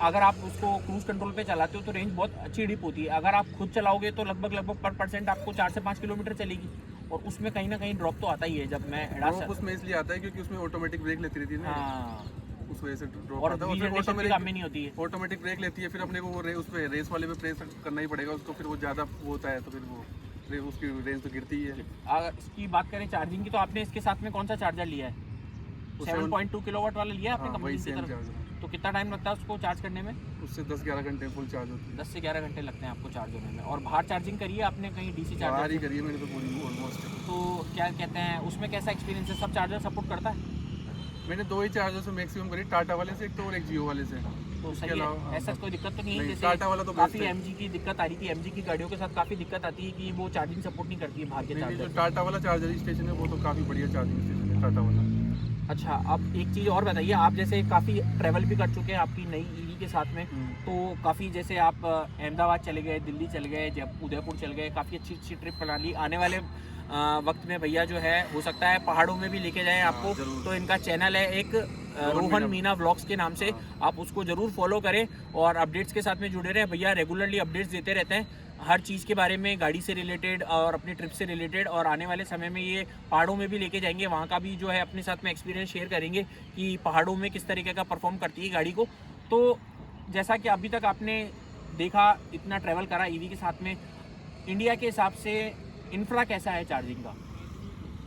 S1: अगर आप उसको क्रूज कंट्रोल पे चलाते हो तो रेंज बहुत अच्छी डिप होती है। अगर आप खुद चलाओगे तो लगभग पर परसेंट आपको 4 से 5 किलोमीटर चलेगी, और उसमें कहीं ना कहीं ड्रॉप तो आता ही है। जब मैं एडास
S2: उसमें इसलिए आता है क्योंकि उसमें ऑटोमेटिक ब्रेक लेती रहती है ना, उस वजह से ड्रॉप
S1: और
S2: आता है। और
S1: ऑटोमेटिक काम में नहीं होती है,
S2: ऑटोमेटिक ब्रेक लेती है, फिर अपने को वो उस पे रेस वाले पे प्रेस करना ही पड़ेगा उसको, फिर वो ज़्यादा वो होता है, तो फिर वो उसकी रेंज तो गिरती ही है।
S1: अगर इसकी बात करें चार्जिंग की, तो आपने इसके साथ में कौन सा चार्जर लिया है? 7.2 किलोवाट वाला लिया आपने कंपनी की तरफ? तो कितना टाइम लगता है उसको चार्ज करने में?
S2: उससे 10-11 घंटे फुल चार्ज होती है।
S1: 10 से 11 घंटे लगते हैं आपको चार्ज होने में। और बाहर चार्जिंग करिए आपने कहीं DC
S2: बाहर
S1: चार्जर?
S2: ही करिए मैंने तो पूरी ऑलमोस्ट।
S1: तो क्या कहते हैं उसमें कैसा एक्सपीरियंस है? सब चार्जर सपोर्ट करता है?
S2: मैंने 2 ही चार्जर से मैक्सिमम करी, टाटा वाले से एक तो, और एक जियो वाले से।
S1: तो सही है, ऐसा कोई दिक्कत तो नहीं है? जैसे
S2: टाटा वाला तो
S1: काफ़ी MG की दिक्कत आ रही थी, MG की गाड़ियों के साथ काफ़ी दिक्कत आती है कि वो चार्जिंग सपोर्ट नहीं करती है बाहर के चार्जर।
S2: जो टाटा वाला चार्जर स्टेशन है वो तो काफ़ी बढ़िया चार्जिंग स्टेशन है टाटा वाला।
S1: अच्छा, अब एक चीज़ और बताइए, आप जैसे काफ़ी ट्रैवल भी कर चुके हैं आपकी नई EV के साथ में, तो काफ़ी जैसे आप अहमदाबाद चले गए, दिल्ली चले गए, जब उदयपुर चले गए, काफ़ी अच्छी अच्छी ट्रिप बना ली। आने वाले वक्त में भैया जो है हो सकता है पहाड़ों में भी लेके जाएं आपको, तो इनका चैनल है एक रोहन मीना व्लॉग्स के नाम से, आप उसको ज़रूर फॉलो करें और अपडेट्स के साथ में जुड़े रहें। भैया रेगुलरली अपडेट्स देते रहते हैं हर चीज़ के बारे में, गाड़ी से रिलेटेड और अपनी ट्रिप से रिलेटेड, और आने वाले समय में ये पहाड़ों में भी लेके जाएंगे, वहाँ का भी जो है अपने साथ में एक्सपीरियंस शेयर करेंगे कि पहाड़ों में किस तरीके का परफॉर्म करती है गाड़ी को। तो जैसा कि अभी तक आपने देखा, इतना ट्रैवल करा EV के साथ में, इंडिया के हिसाब से इंफ्रा कैसा है चार्जिंग का?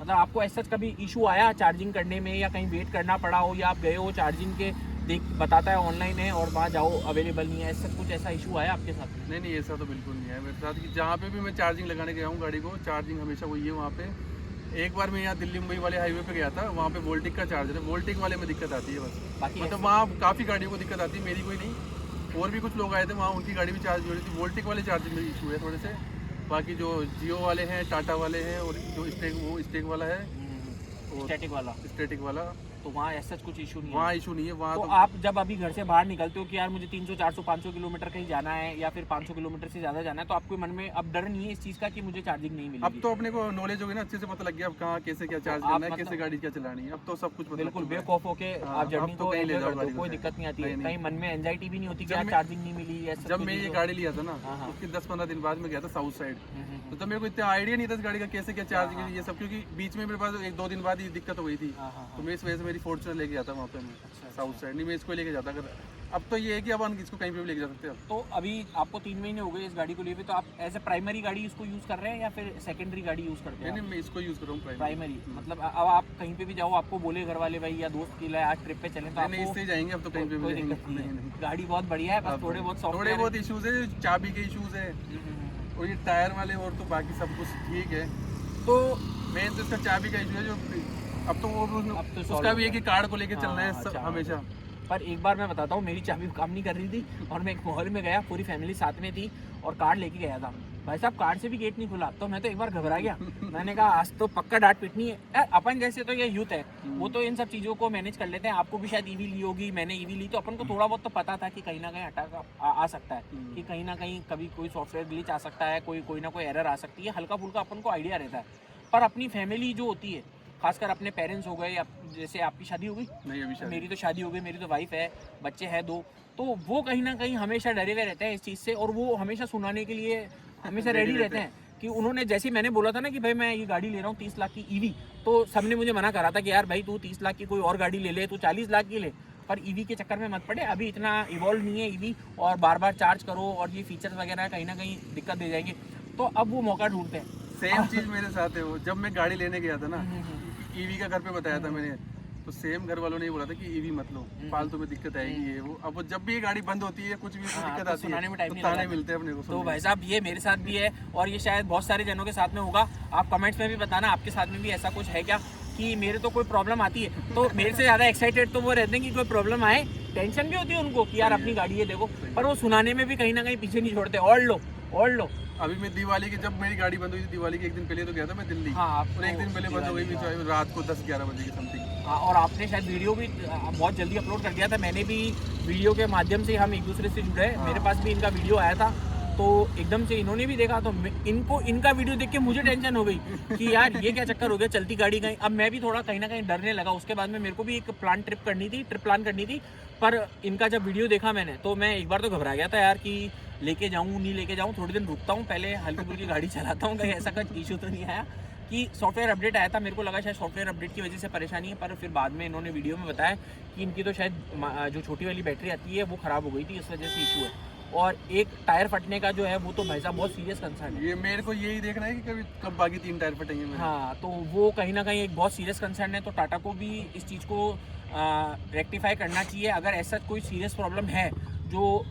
S1: मतलब आपको ऐसा कभी इशू आया चार्जिंग करने में, या कहीं वेट करना पड़ा हो, या आप गए हो चार्जिंग के देख बताता है ऑनलाइन है और वहाँ जाओ अवेलेबल नहीं है, ऐसा कुछ ऐसा इशू आया आपके साथ?
S2: नहीं, ऐसा तो बिल्कुल नहीं है मेरे साथ, कि जहाँ पे भी मैं चार्जिंग लगाने गया हूँ गाड़ी को, चार्जिंग हमेशा वही है वहाँ पे। एक बार मैं यहाँ दिल्ली मुंबई वाले हाईवे पे गया था, वहाँ पे वोल्टिक का चार्जर है, वोल्टिक वाले में दिक्कत आती है बस,
S1: बाकी
S2: मतलब वहाँ काफ़ी गाड़ियों को दिक्कत आती है, मेरी कोई नहीं। और भी कुछ लोग आए थे वहाँ, उनकी गाड़ी भी चार्ज हो रही थी, वोल्टिक वाले चार्जिंग में इशू है थोड़े से। बाकी जो जियो वाले हैं, टाटा वाले हैं, और जो स्टेक वाला है,
S1: स्टैटिक वाला, तो वहाँ ऐसा कुछ इशू नहीं है।
S2: वहाँ इशू नहीं है, वहाँ
S1: तो
S2: तो
S1: आप जब अभी घर से बाहर निकलते हो कि यार मुझे 300 400 500 किलोमीटर कहीं जाना है या फिर 500 किलोमीटर से ज़्यादा जाना है, तो आपके मन में अब डर नहीं है इस चीज़ का कि मुझे चार्जिंग नहीं मिलेगी?
S2: अब तो अपने को नॉलेज हो गई ना, अच्छे से पता लग गया अब कहाँ कैसे क्या चार्ज
S1: आप
S2: करना है,
S1: मतलब-
S2: कैसे गाड़ी क्या चलानी है, अब तो सब कुछ पता
S1: बिल्कुल
S2: चल रहा है।
S1: बेवकूफ होके
S2: हाँ,
S1: आप जर्नी
S2: अब तो
S1: को
S2: कहीं ले
S1: एंजॉय
S2: जाओ
S1: करते हो,
S2: गाड़ी को
S1: कोई
S2: सही।
S1: दिक्कत नहीं आती है,
S2: नहीं,
S1: कहीं मन में एंजाइटी भी नहीं होती कि
S2: जब
S1: यार
S2: मैं-
S1: चार्जिंग नहीं मिली ऐसा
S2: जब
S1: कुछ
S2: मैं
S1: नहीं
S2: ये
S1: हो।
S2: गाड़ी लिया था ना,
S1: हाँ, हाँ।
S2: उसके 10-15 दिन बाद मैं गया था साउथ साइड,
S1: हम्म।
S2: तो तब मेरे को इतना आइडिया नहीं था इस गाड़ी का कैसे क्या चार्जिंग
S1: हाँ,
S2: है ये सब, क्योंकि बीच में मेरे पास 1-2 दिन बाद ही दिक्कत हो गई थी,
S1: हाँ, हाँ,
S2: तो मैं इस वजह से मेरी फॉर्च्यूनर लेके जाता वहाँ पे मैं
S1: अच्छा,
S2: साउथ साइड, नहीं मैं इसको लेके जाता। अगर अब तो ये है कि अब हम इसको कहीं पे भी लेके जा सकते हैं।
S1: तो अभी आपको 3 महीने हो गए इस गाड़ी को लिए हुए, तो आप एज ए प्राइमरी गाड़ी इसको यूज़ कर रहे हैं या फिर सेकेंडरी गाड़ी यूज़ करते हैं?
S2: नहीं मैं इसको यूज़ कर रहा हूँ
S1: प्राइमरी मतलब अब आप कहीं पे भी जाओ, आपको बोले घर वाले भाई या दोस्त के लिए आज ट्रिप पे चलें तो
S2: नहीं
S1: आपको
S2: इससे ही जाएंगे अब तो कहीं पे भी
S1: कोई
S2: जाएंगे।
S1: दिक्कत नहीं है।
S2: नहीं,
S1: गाड़ी बहुत बढ़िया है, बस
S2: अब
S1: थोड़े बहुत
S2: थोड़े
S1: सॉफ्टवेयर
S2: बहुत इश्यूज है, चाबी के इश्यूज है और ये टायर वाले, और तो बाकी सब कुछ ठीक है।
S1: तो
S2: मेन तो इसका चाबी का इशू है जो अब तो वो
S1: अब तो solve
S2: उसका भी
S1: हो
S2: है कि कार्ड को लेके चलना है
S1: हाँ,
S2: सब
S1: अच्छा,
S2: हमेशा।
S1: पर एक बार मैं बताता हूँ, मेरी चाबी काम नहीं कर रही थी और मैं एक मॉल में गया, पूरी फैमिली साथ में थी और कार्ड लेके गया था। भाई साहब कार्ड से भी गेट नहीं खुला, तो मैं तो एक बार घबरा गया। मैंने कहा आज तो पक्का डांट पिटनी है यार। अपन जैसे तो ये यूथ है, वो तो इन सब चीज़ों को मैनेज कर लेते हैं। आपको भी शायद ईवी ली होगी, मैंने ईवी ली, तो अपन को थोड़ा बहुत तो पता था कि कहीं ना कहीं अटैक आ सकता है, कि कहीं ना कहीं कभी कोई सॉफ्टवेयर ग्लिच आ सकता है, कोई ना कोई एरर आ सकती है, हल्का फुल्का अपन को आइडिया रहता है। पर अपनी फैमिली जो होती है, खासकर अपने पेरेंट्स हो गए, जैसे आपकी शादी हो गई,
S2: नहीं अभी शादी
S1: मेरी तो शादी हो गई, मेरी तो वाइफ है, बच्चे हैं 2, तो वो कहीं ना कहीं हमेशा डरे हुए रहते हैं इस चीज़ से, और वो हमेशा सुनाने के लिए हमेशा रेडी रहते हैं कि उन्होंने, जैसे ही मैंने बोला था ना कि भाई मैं ये गाड़ी ले रहा हूँ 30 लाख की ईवी, तो सबने मुझे मना करा था कि यार भाई तू 30 लाख की कोई और गाड़ी ले ले, तू 40 लाख की ले, पर ईवी के चक्कर में मत पड़े, अभी इतना इवॉल्व नहीं है ईवी, और बार बार चार्ज करो और ये फीचर्स वगैरह कहीं ना कहीं दिक्कत दे जाएंगे। तो अब वो मौका ढूंढते हैं।
S2: सेम चीज मेरे साथ है। वो जब मैं गाड़ी लेने गया था ना, ईवी का घर पे बताया था मैंने, तो सेम घर वालों ने ही बोला था कि ईवी मत लो, फालतू में दिक्कत आएगी ये वो। अब वो जब भी ये गाड़ी बंद होती है, कुछ भी उसमें
S1: हाँ,
S2: दिक्कत
S1: तो
S2: आती
S1: सुनाने
S2: है
S1: में टाइम
S2: तो
S1: नहीं
S2: ताने
S1: लगाता।
S2: मिलते हैं अपने को
S1: तो
S2: सुनने
S1: भाई साहब ये मेरे साथ भी है और ये शायद बहुत सारे जनों के साथ में होगा। आप कमेंट्स में भी बताना आपके साथ में भी ऐसा कुछ है क्या, कि मेरे तो कोई प्रॉब्लम आती है तो मेरे से ज़्यादा एक्साइटेड तो वो रहते हैं कि कोई प्रॉब्लम आए, टेंशन भी होती है उनको कि यार अपनी गाड़ी है देखो, पर वो सुनाने में भी कहीं ना कहीं पीछे नहीं छोड़ते। और लो
S2: अभी मैं दिवाली की, जब मेरी गाड़ी बंद हुई थी दिवाली के एक दिन पहले तो गया था मैं दिल्ली,
S1: हाँ,
S2: और एक दिन पहले बंद हो गई थी रात को 10-11 बजे की समथिंग।
S1: हाँ, और आपने शायद वीडियो भी बहुत जल्दी अपलोड कर दिया था, मैंने भी वीडियो के माध्यम से हम एक दूसरे से जुड़े, मेरे पास भी इनका वीडियो आया था, तो एकदम से इन्होंने भी देखा, तो इनको इनका वीडियो देख के मुझे टेंशन हो गई कि यार ये क्या चक्कर हो गया, चलती गाड़ी कहीं। अब मैं भी थोड़ा कहीं ना कहीं डरने लगा। उसके बाद में मेरे को भी एक ट्रिप प्लान करनी थी, पर इनका जब वीडियो देखा मैंने तो मैं एक बार तो घबरा गया था यार कि लेके जाऊँ नहीं लेके जाऊँ, थोड़ी दिन रुकता हूँ, पहले हल्की फुल्की गाड़ी चलाता हूँ, कहीं ऐसा कुछ इशू तो नहीं आया। कि सॉफ्टवेयर अपडेट आया था, मेरे को लगा शायद सॉफ्टवेयर अपडेट की वजह से परेशानी है, पर फिर बाद में इन्होंने वीडियो में बताया कि इनकी तो शायद जो छोटी वाली बैटरी आती है वो ख़राब हो गई थी, इस वजह से इशू है। और एक टायर फटने का जो है वो तो भाई साहब बहुत सीरियस कंसर्न है।
S2: ये मेरे को यही देखना है कि कभी कब बाकी 3 टायर फटेंगे मेरे।
S1: हाँ, तो वो कहीं ना कहीं एक बहुत सीरियस कंसर्न है, तो टाटा को भी इस चीज़ को रेक्टिफाई करना चाहिए। अगर ऐसा कोई सीरियस प्रॉब्लम है जो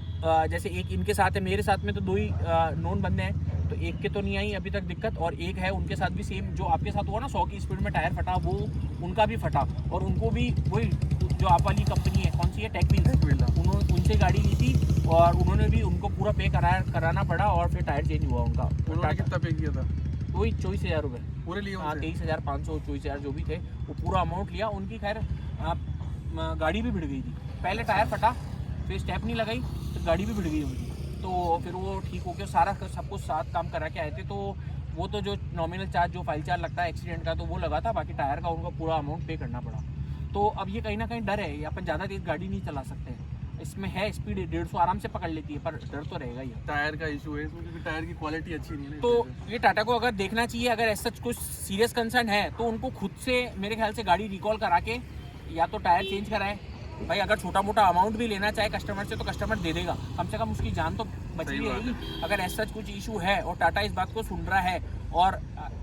S1: जैसे एक इनके साथ है, मेरे साथ में तो 2 ही नॉन बंदे हैं, तो एक के तो नहीं आई अभी तक दिक्कत, और एक है उनके साथ भी सेम जो आपके साथ हुआ ना 100 की स्पीड में टायर फटा, वो उनका भी फटा, और उनको भी वही जो आप वाली कंपनी है, कौन सी है, टेकव्हील, उनसे गाड़ी ली थी और उन्होंने भी उनको पूरा पे कराना पड़ा और फिर टायर चेंज हुआ उनका।
S2: उन्होंने कितना पे किया था?
S1: वही 24,000 रुपये
S2: पूरे लिए?
S1: हाँ, 23,500 24,000 जो भी थे वो पूरा अमाउंट लिया। उनकी खैर गाड़ी भी भिड़ गई थी, पहले टायर फटा, फिर स्टेप नहीं लगाई तो गाड़ी भी भिड़ गई उनकी, तो फिर वो ठीक हो गया, सारा सब कुछ साथ काम करा के आए थे। तो वो तो जो नॉमिनल चार्ज जो फाइल चार्ज लगता है एक्सीडेंट का तो वो लगा था, बाकी टायर का उनको पूरा अमाउंट पे करना पड़ा। तो अब ये कहीं ना कहीं डर है, अपन ज़्यादा तेज गाड़ी नहीं चला सकते, इसमें है स्पीड 150 आराम से पकड़ लेती है, पर डर तो रहेगा ही।
S2: टायर का इशू है इसमें, क्योंकि टायर की क्वालिटी अच्छी नहीं है।
S1: तो ये टाटा को अगर देखना चाहिए, अगर ऐसा कुछ सीरियस कंसर्न है तो उनको खुद से मेरे ख्याल से गाड़ी रिकॉल करा के या तो टायर चेंज कराए। भाई अगर छोटा मोटा अमाउंट भी लेना चाहे कस्टमर से तो कस्टमर दे देगा, कम से कम उसकी जान तो बची रहेगी। अगर ऐसा कुछ इशू है और टाटा इस बात को सुन रहा है, और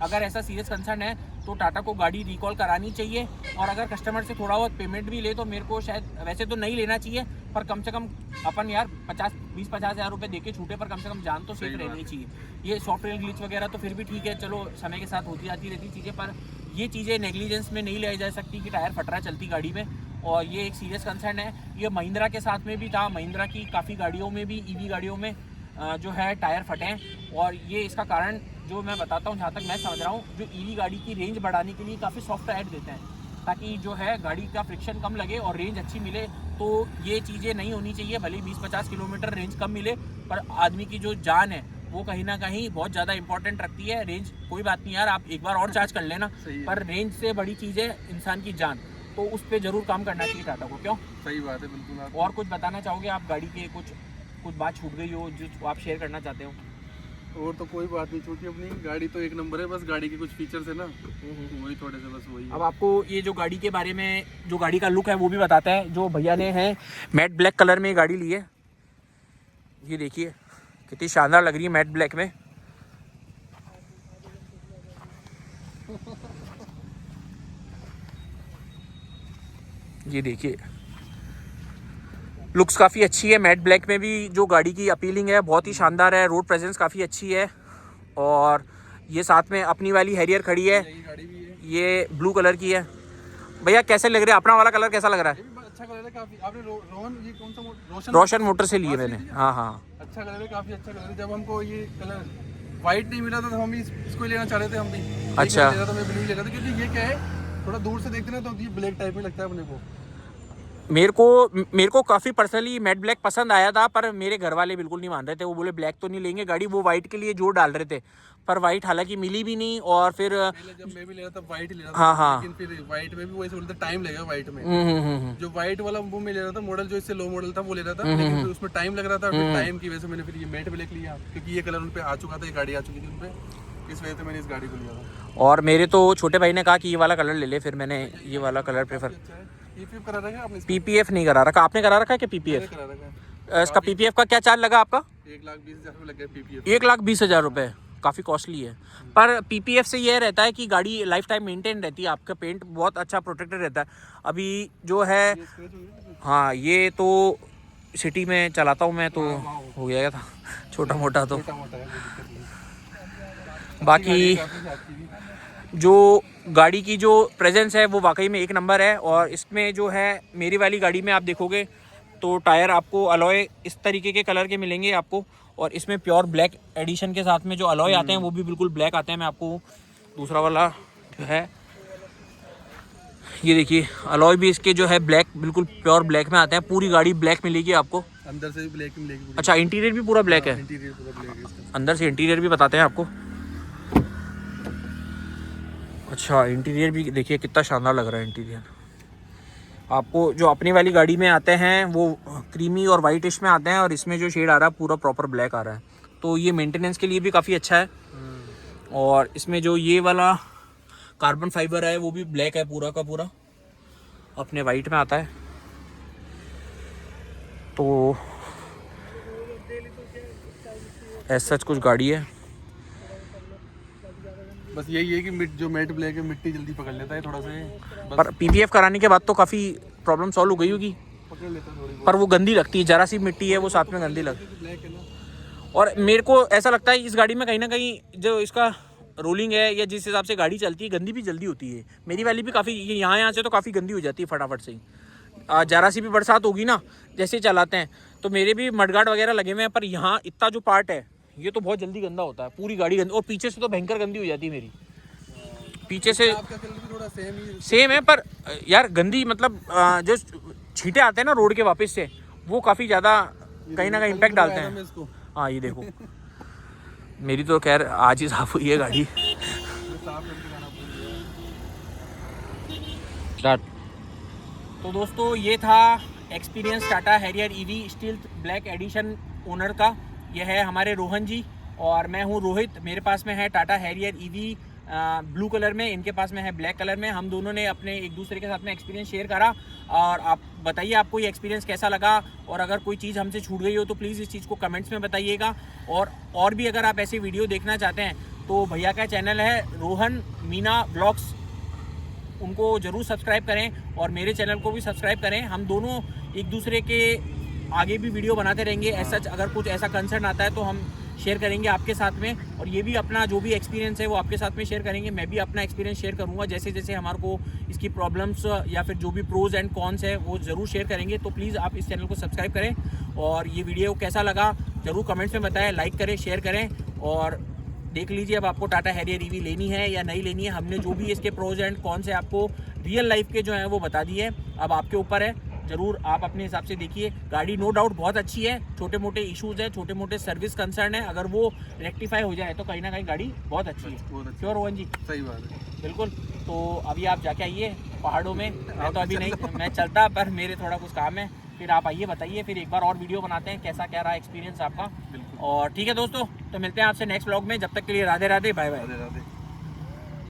S1: अगर ऐसा सीरियस कंसर्न है तो टाटा को गाड़ी रिकॉल करानी चाहिए। और अगर कस्टमर से थोड़ा बहुत पेमेंट भी ले तो मेरे को शायद वैसे तो नहीं लेना चाहिए, पर कम से कम अपन यार 20-50 हज़ार रुपये दे के छूटे, पर कम से कम जान तो सेफ रहनी चाहिए। ये सॉफ्टवेयर ग्लिच वगैरह तो फिर भी ठीक है, चलो समय के साथ होती जाती रहती चीज़ें, पर ये चीज़ें नेग्लिजेंस में नहीं लाई जा सकती कि टायर फट रहा चलती गाड़ी में, और ये एक सीरियस कंसर्न है। ये महिंद्रा के साथ में भी था, महिंद्रा की काफ़ी गाड़ियों में भी, ईवी गाड़ियों में जो है टायर फटे हैं, और ये इसका कारण जो मैं बताता हूँ, जहाँ तक मैं समझ रहा हूँ, जो ईवी गाड़ी की रेंज बढ़ाने के लिए काफ़ी सॉफ्ट टायर देते हैं, ताकि जो है गाड़ी का फ्रिक्शन कम लगे और रेंज अच्छी मिले। तो ये चीज़ें नहीं होनी चाहिए, भले 20-50 किलोमीटर रेंज कम मिले, पर आदमी की जो जान है वो कहीं ना कहीं बहुत ज़्यादा इंपॉर्टेंट रखती है। रेंज कोई बात नहीं यार, आप एक बार और चार्ज कर लेना, पर रेंज से बड़ी चीज़ है इंसान की जान, तो उस पर ज़रूर काम करना चाहिए टाटा को। क्यों?
S2: सही बात है, बिल्कुल।
S1: और कुछ बताना चाहोगे आप गाड़ी के? कुछ बात छूट गई हो जो आप शेयर करना चाहते हो?
S2: और तो कोई बात नहीं छूटी, अपनी गाड़ी तो एक नंबर है, बस गाड़ी के कुछ फीचर्स है ना वही थोड़े से, बस वही।
S1: अब आपको ये जो गाड़ी के बारे में, जो गाड़ी का लुक है वो भी बताता है। जो भैया ने है मैट ब्लैक कलर में गाड़ी ली है, ये देखिए कितनी शानदार लग रही है मैट ब्लैक में। ये देखिए लुक्स काफ़ी अच्छी है मैट ब्लैक में भी। जो गाड़ी की अपीलिंग है बहुत ही शानदार है, रोड प्रेजेंस काफ़ी अच्छी है। और ये साथ में अपनी वाली हैरियर खड़ी है, ये ब्लू कलर की है। भैया कैसे लग रहे हैं? अपना वाला कलर कैसा लग रहा है?
S2: अच्छा कलर है काफी। आपने रोहन, ये कौन सा
S1: रोशन मोटर से लिए मैंने। हाँ हाँ,
S2: अच्छा कलर है, काफी अच्छा कलर है। जब हमको ये कलर व्हाइट नहीं मिला था तो हम इसको लेना चाह रहे थे हम भी।
S1: अच्छा,
S2: ले रहा था, मैं ब्लू ले रहा था, क्योंकि ये क्या है, थोड़ा दूर से देखते ना तो ये ब्लैक टाइप में लगता है अपने को।
S1: मेरे को काफ़ी पर्सनली मैट ब्लैक पसंद आया था, पर मेरे घर वाले बिल्कुल नहीं मान रहे थे। वो बोले ब्लैक तो नहीं लेंगे गाड़ी, वो वाइट के लिए जोर डाल रहे थे, पर वाइट हालांकि मिली भी नहीं। और फिर
S2: जब मैं भी ले रहा था वाइट ले रहा था।
S1: हाँ,
S2: लेकिन फिर वाइट में भी वैसे बोलते टाइम लगेगा वाइट में। जो वाइट वाला वो मैं ले रहा था मॉडल, जो इससे लो मॉडल था वो ले रहा था, लेकिन फिर उसमें टाइम लग रहा था। फिर टाइम की वजह से मैंने फिर ये मैट ब्लैक लिया, क्योंकि ये कलर उन पे आ चुका था, ये गाड़ी आ चुकी थी उन पे, इस वजह से मैंने इस गाड़ी को लिया था।
S1: और मेरे तो छोटे भाई ने कहा कि ये वाला कलर ले ले, फिर मैंने ये वाला कलर प्रेफर।
S2: पीपीएफ करा रखा है आपने?
S1: पीपीएफ नहीं करा रखा। आपने करा रखा है कि पीपीएफ?
S2: करा रखा है।
S1: इसका पीपीएफ का क्या चार्ज लगा आपका?
S2: 1,20,000 लग गया पीपीएफ।
S1: 1,20,000 रुपये, काफ़ी कॉस्टली है। पर पीपीएफ से ये रहता है कि गाड़ी लाइफ टाइम मेंटेन रहती है, आपका पेंट बहुत अच्छा प्रोटेक्टेड रहता है। अभी जो है, हाँ ये तो सिटी में चलाता हूँ मैं, तो हो गया था छोटा मोटा। तो बाकी जो गाड़ी की जो प्रेजेंस है वो वाकई में एक नंबर है। और इसमें जो है मेरी वाली गाड़ी में आप देखोगे तो टायर आपको अलॉय इस तरीके के कलर के मिलेंगे आपको, और इसमें प्योर ब्लैक एडिशन के साथ में जो अलॉय आते हैं वो भी बिल्कुल ब्लैक आते हैं। मैं आपको दूसरा वाला जो है ये देखिए, अलॉय भी इसके जो है ब्लैक, बिल्कुल प्योर ब्लैक में आते हैं। पूरी गाड़ी ब्लैक मिलेगी आपको,
S2: अंदर से भी ब्लैक मिलेगी।
S1: अच्छा, इंटीरियर भी पूरा ब्लैक है?
S2: इंटीरियर पूरा ब्लैक है इसका।
S1: अंदर से इंटीरियर भी बताते हैं आपको। अच्छा, इंटीरियर भी देखिए कितना शानदार लग रहा है इंटीरियर। आपको जो अपनी वाली गाड़ी में आते हैं वो क्रीमी और वाइटिश में आते हैं, और इसमें जो शेड आ रहा है पूरा प्रॉपर ब्लैक आ रहा है, तो ये मेंटेनेंस के लिए भी काफ़ी अच्छा है। और इसमें जो ये वाला कार्बन फाइबर है वो भी ब्लैक है पूरा का पूरा, अपने वाइट में आता है। तो ऐसा सच कुछ गाड़ी है।
S2: बस यही है कि जो मैट ब्लैक है मिट्टी जल्दी पकड़ लेता है थोड़ा सा,
S1: पर पीपीएफ कराने के बाद तो काफ़ी प्रॉब्लम सॉल्व हो गई होगी,
S2: पकड़ लेता है थोड़ी,
S1: पर वो गंदी लगती है, जरा सी मिट्टी है वो साथ में गंदी लगती। और मेरे को ऐसा लगता है इस गाड़ी में कहीं ना कहीं जो इसका रोलिंग है या जिस हिसाब से गाड़ी चलती है, गंदी भी जल्दी होती है। मेरी वाली भी काफ़ी यहाँ से तो काफ़ी गंदी हो जाती है फटाफट से ही। जरा सी भी बरसात होगी ना, जैसे चलाते हैं तो मेरे भी मडगार्ड वगैरह लगे हुए हैं, पर यहाँ इतना जो पार्ट है ये तो बहुत जल्दी गंदा होता है, पूरी गाड़ी गंदी। और पीछे से तो भयंकर गंदी हो जाती है मेरी, पीछे से
S2: आपका कलर भी थोड़ा
S1: सेम है, पर यार गंदी मतलब जो छींटे आते हैं ना रोड के वापस से, वो काफ़ी ज़्यादा कहीं ना कहीं इम्पैक्ट डालते हैं। हाँ ये देखो, मेरी तो खैर आज ही साफ हुई है गाड़ी। तो दोस्तों ये था experience Tata Harrier EV stealth black edition owner का। यह है हमारे रोहन जी और मैं हूँ रोहित। मेरे पास में है Tata Harrier EV blue colour में, इनके पास में है ब्लैक कलर में। हम दोनों ने अपने एक दूसरे के साथ में एक्सपीरियंस शेयर करा, और आप बताइए आपको ये एक्सपीरियंस कैसा लगा, और अगर कोई चीज़ हमसे छूट गई हो तो प्लीज़ इस चीज़ को कमेंट्स में बताइएगा। और भी अगर आप ऐसी वीडियो देखना चाहते हैं तो भैया का चैनल है रोहन मीना ब्लॉग्स, उनको ज़रूर सब्सक्राइब करें और मेरे चैनल को भी सब्सक्राइब करें। हम दोनों एक दूसरे के आगे भी वीडियो बनाते रहेंगे। ऐसा अगर कुछ ऐसा कंसर्न आता है तो हम शेयर करेंगे आपके साथ में, और ये भी अपना जो भी एक्सपीरियंस है वो आपके साथ में शेयर करेंगे। मैं भी अपना एक्सपीरियंस शेयर करूंगा, जैसे जैसे हमारे को इसकी प्रॉब्लम्स या फिर जो भी प्रोज एंड कॉन्स है वो ज़रूर शेयर करेंगे। तो प्लीज़ आप इस चैनल को सब्सक्राइब करें, और ये वीडियो कैसा लगा ज़रूर कमेंट्स में बताएं, लाइक करें, शेयर करें, और देख लीजिए अब आपको टाटा हैरियर ईवी लेनी है या नहीं लेनी है। हमने जो भी इसके प्रोज एंड कॉन्स है आपको रियल लाइफ के जो है वो बता दिए। अब आपके ऊपर है, जरूर आप अपने हिसाब से देखिए। गाड़ी नो डाउट बहुत अच्छी है, छोटे मोटे इश्यूज है, छोटे मोटे सर्विस कंसर्न है, अगर वो रेक्टिफाई हो जाए तो कहीं ना कहीं गाड़ी बहुत अच्छी है।
S2: बहुत अच्छी।
S1: श्योर रोहन जी?
S2: सही बात है।
S1: बिल्कुल। तो अभी आप जाके आइए पहाड़ों में, मैं तो अभी नहीं, मैं चलता, पर मेरे थोड़ा कुछ काम है। फिर आप आइए, बताइए, फिर एक बार और वीडियो बनाते हैं कैसा क्या रहा एक्सपीरियंस आपका।
S2: बिल्कुल।
S1: और ठीक है दोस्तों, तो मिलते हैं आपसे नेक्स्ट व्लॉग में। जब तक के लिए राधे राधे, बाय बाय।
S2: राधे राधे।